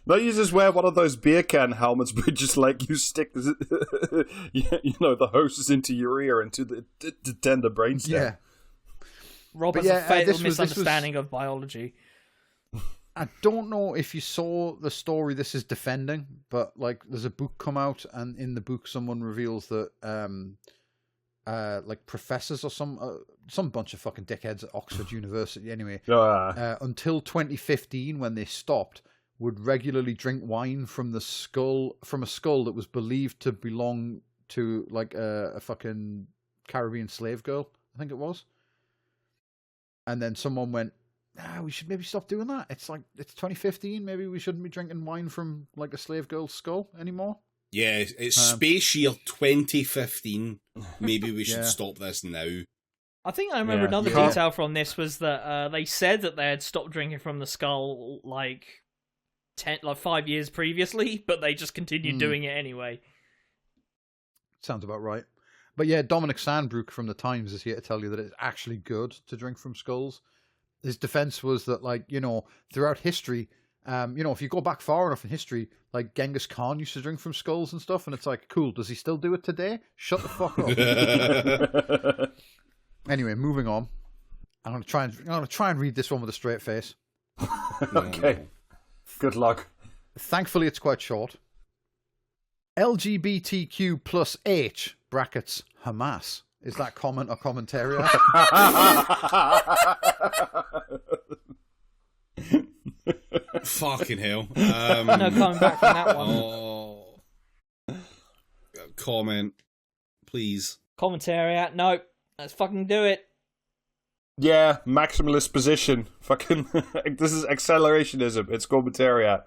[SPEAKER 3] No, you just wear one of those beer can helmets, but just like you stick, the hoses into your ear, into the tender brainstem.
[SPEAKER 2] Yeah.
[SPEAKER 4] Rob has a fatal misunderstanding of biology.
[SPEAKER 2] I don't know if you saw the story this is defending, but like there's a book come out, and in the book someone reveals that like professors or some bunch of fucking dickheads at Oxford University anyway, until 2015 when they stopped, would regularly drink wine from a skull that was believed to belong to like a fucking Caribbean slave girl, I think it was. And then someone went, we should maybe stop doing that. It's 2015, maybe we shouldn't be drinking wine from like a slave girl's skull anymore.
[SPEAKER 1] Yeah, it's Space Year 2015. Maybe we should stop this now.
[SPEAKER 4] I think I remember another detail from this was that they said that they had stopped drinking from the skull like 5 years previously, but they just continued doing it anyway.
[SPEAKER 2] Sounds about right. But yeah, Dominic Sandbrook from the Times is here to tell you that it's actually good to drink from skulls. his defense was that, like, you know, throughout history, you know, if you go back far enough in history, like Genghis Khan used to drink from skulls and stuff, and it's like, cool, does he still do it today? Shut the fuck up. Anyway, moving on. I'm gonna try and read this one with a straight face.
[SPEAKER 3] Okay. Good luck.
[SPEAKER 2] Thankfully, it's quite short. LGBTQ plus H brackets Hamas. Is that comment or commentary?
[SPEAKER 1] Fucking hell.
[SPEAKER 4] No coming back from that one.
[SPEAKER 1] Oh. Comment, please.
[SPEAKER 4] Commentary. No, let's fucking do it.
[SPEAKER 3] Yeah, maximalist position. Fucking, this is accelerationism. It's commentariat.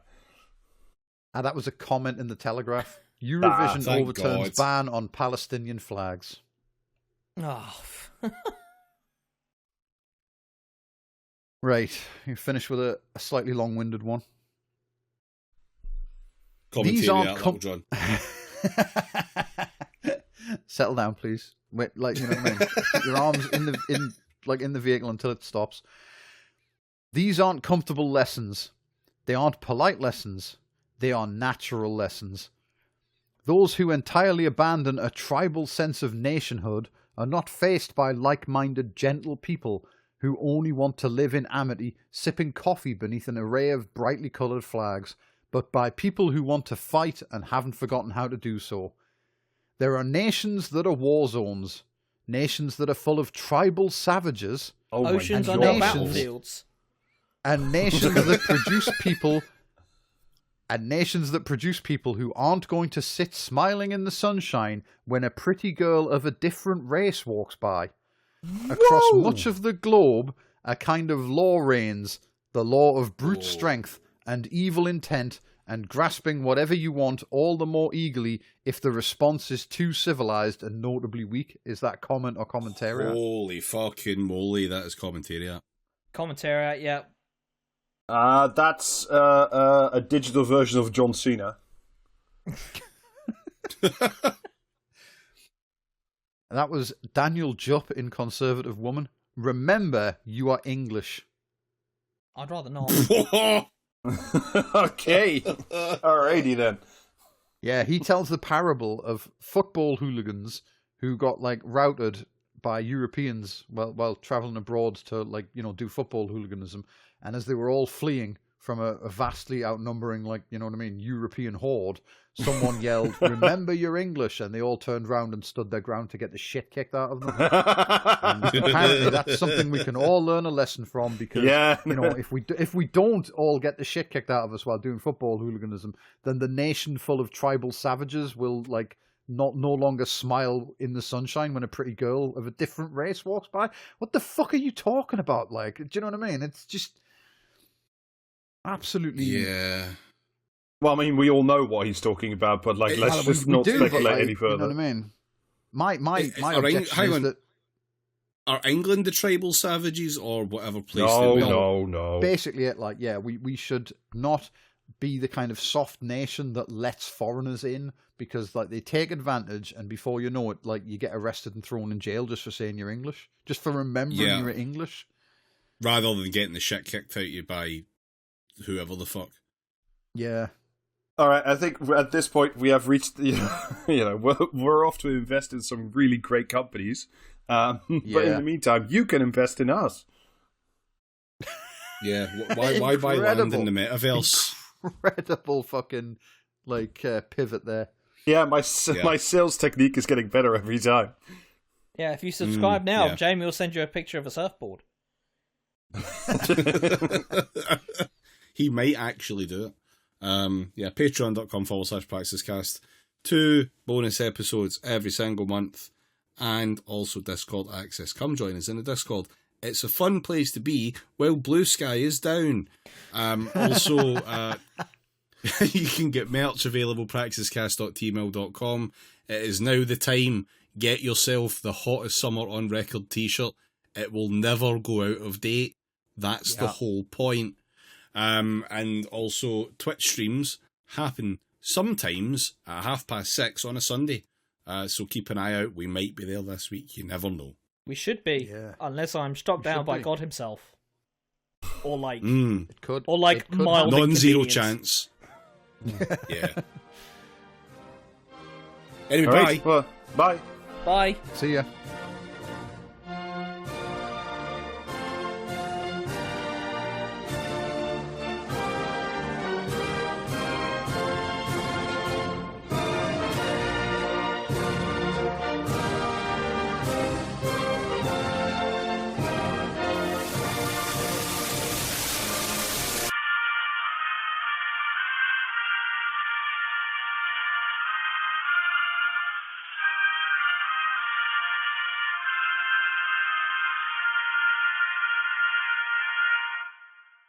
[SPEAKER 2] Ah, that was a comment in the Telegraph. Eurovision overturns
[SPEAKER 1] God.
[SPEAKER 2] ban on Palestinian flags.
[SPEAKER 4] Oh.
[SPEAKER 2] Right, you finish with a slightly long-winded one.
[SPEAKER 1] Commentary
[SPEAKER 2] aren't
[SPEAKER 1] out, Little John.
[SPEAKER 2] Settle down, please. Wait, like, you know what I mean? Keep your arms in the vehicle until it stops. These aren't comfortable lessons. They aren't polite lessons. They are natural lessons. Those who entirely abandon a tribal sense of nationhood are not faced by like-minded, gentle people who only want to live in amity, sipping coffee beneath an array of brightly coloured flags, but by people who want to fight and haven't forgotten how to do so. There are nations that are war zones, nations that are full of tribal savages,
[SPEAKER 4] Oceans are not battlefields,
[SPEAKER 2] and nations that produce people... And nations that produce people who aren't going to sit smiling in the sunshine when a pretty girl of a different race walks by. Across much of the globe, a kind of law reigns, the law of brute strength and evil intent, and grasping whatever you want all the more eagerly if the response is too civilized and notably weak. Is that comment or commentary?
[SPEAKER 1] Holy fucking moly, that is commentary.
[SPEAKER 4] Commentary, yeah.
[SPEAKER 3] That's a digital version of John Cena.
[SPEAKER 2] That was Daniel Jupp in Conservative Woman. Remember, you are English.
[SPEAKER 4] I'd rather not.
[SPEAKER 3] Okay. Alrighty then.
[SPEAKER 2] Yeah, he tells the parable of football hooligans who got, like, routed by Europeans while traveling abroad to, like, you know, do football hooliganism. And as they were all fleeing from a vastly outnumbering, like, you know what I mean, European horde, someone yelled, "Remember you're English," and they all turned round and stood their ground to get the shit kicked out of them. And apparently that's something we can all learn a lesson from, because, you know, if we don't all get the shit kicked out of us while doing football hooliganism, then the nation full of tribal savages will, like, no longer smile in the sunshine when a pretty girl of a different race walks by. What the fuck are you talking about? Like, do you know what I mean? It's just absolutely...
[SPEAKER 1] Yeah.
[SPEAKER 3] Well, I mean, we all know what he's talking about, but, like, let's just not speculate any further.
[SPEAKER 2] You know what I mean? My objection is that...
[SPEAKER 1] Are England the tribal savages or whatever place?
[SPEAKER 3] No.
[SPEAKER 2] Basically, we should not be the kind of soft nation that lets foreigners in, because, like, they take advantage, and before you know it, like, you get arrested and thrown in jail just for saying you're English, just for remembering you're English,
[SPEAKER 1] rather than getting the shit kicked out of you by whoever the fuck.
[SPEAKER 3] Yeah. All right, I think at this point we have reached, we're off to invest in some really great companies, but in the meantime, you can invest in us.
[SPEAKER 1] Yeah, why buy land in the metaverse?
[SPEAKER 2] Incredible fucking, like, pivot there.
[SPEAKER 3] Yeah, my sales technique is getting better every time.
[SPEAKER 4] Yeah, if you subscribe now, Jamie will send you a picture of a surfboard.
[SPEAKER 1] He might actually do it. Patreon.com/PraxisCast. 2 bonus episodes every single month, and also Discord access. Come join us in the Discord. It's a fun place to be while blue sky is down. Also, you can get merch available, praxiscast.tmail.com. It is now the time. Get yourself the hottest summer on record t-shirt. It will never go out of date. That's the whole point. And also, Twitch streams happen sometimes at 6:30 on a Sunday. So keep an eye out. We might be there this week. You never know.
[SPEAKER 4] We should be, unless I'm struck down by God himself. or like
[SPEAKER 2] It could,
[SPEAKER 4] or like
[SPEAKER 2] it could
[SPEAKER 4] mild
[SPEAKER 1] non-zero
[SPEAKER 4] inconvenience.
[SPEAKER 1] chance. Yeah. Anyway,
[SPEAKER 3] All
[SPEAKER 1] bye.
[SPEAKER 3] right, well, bye.
[SPEAKER 4] Bye.
[SPEAKER 2] See ya.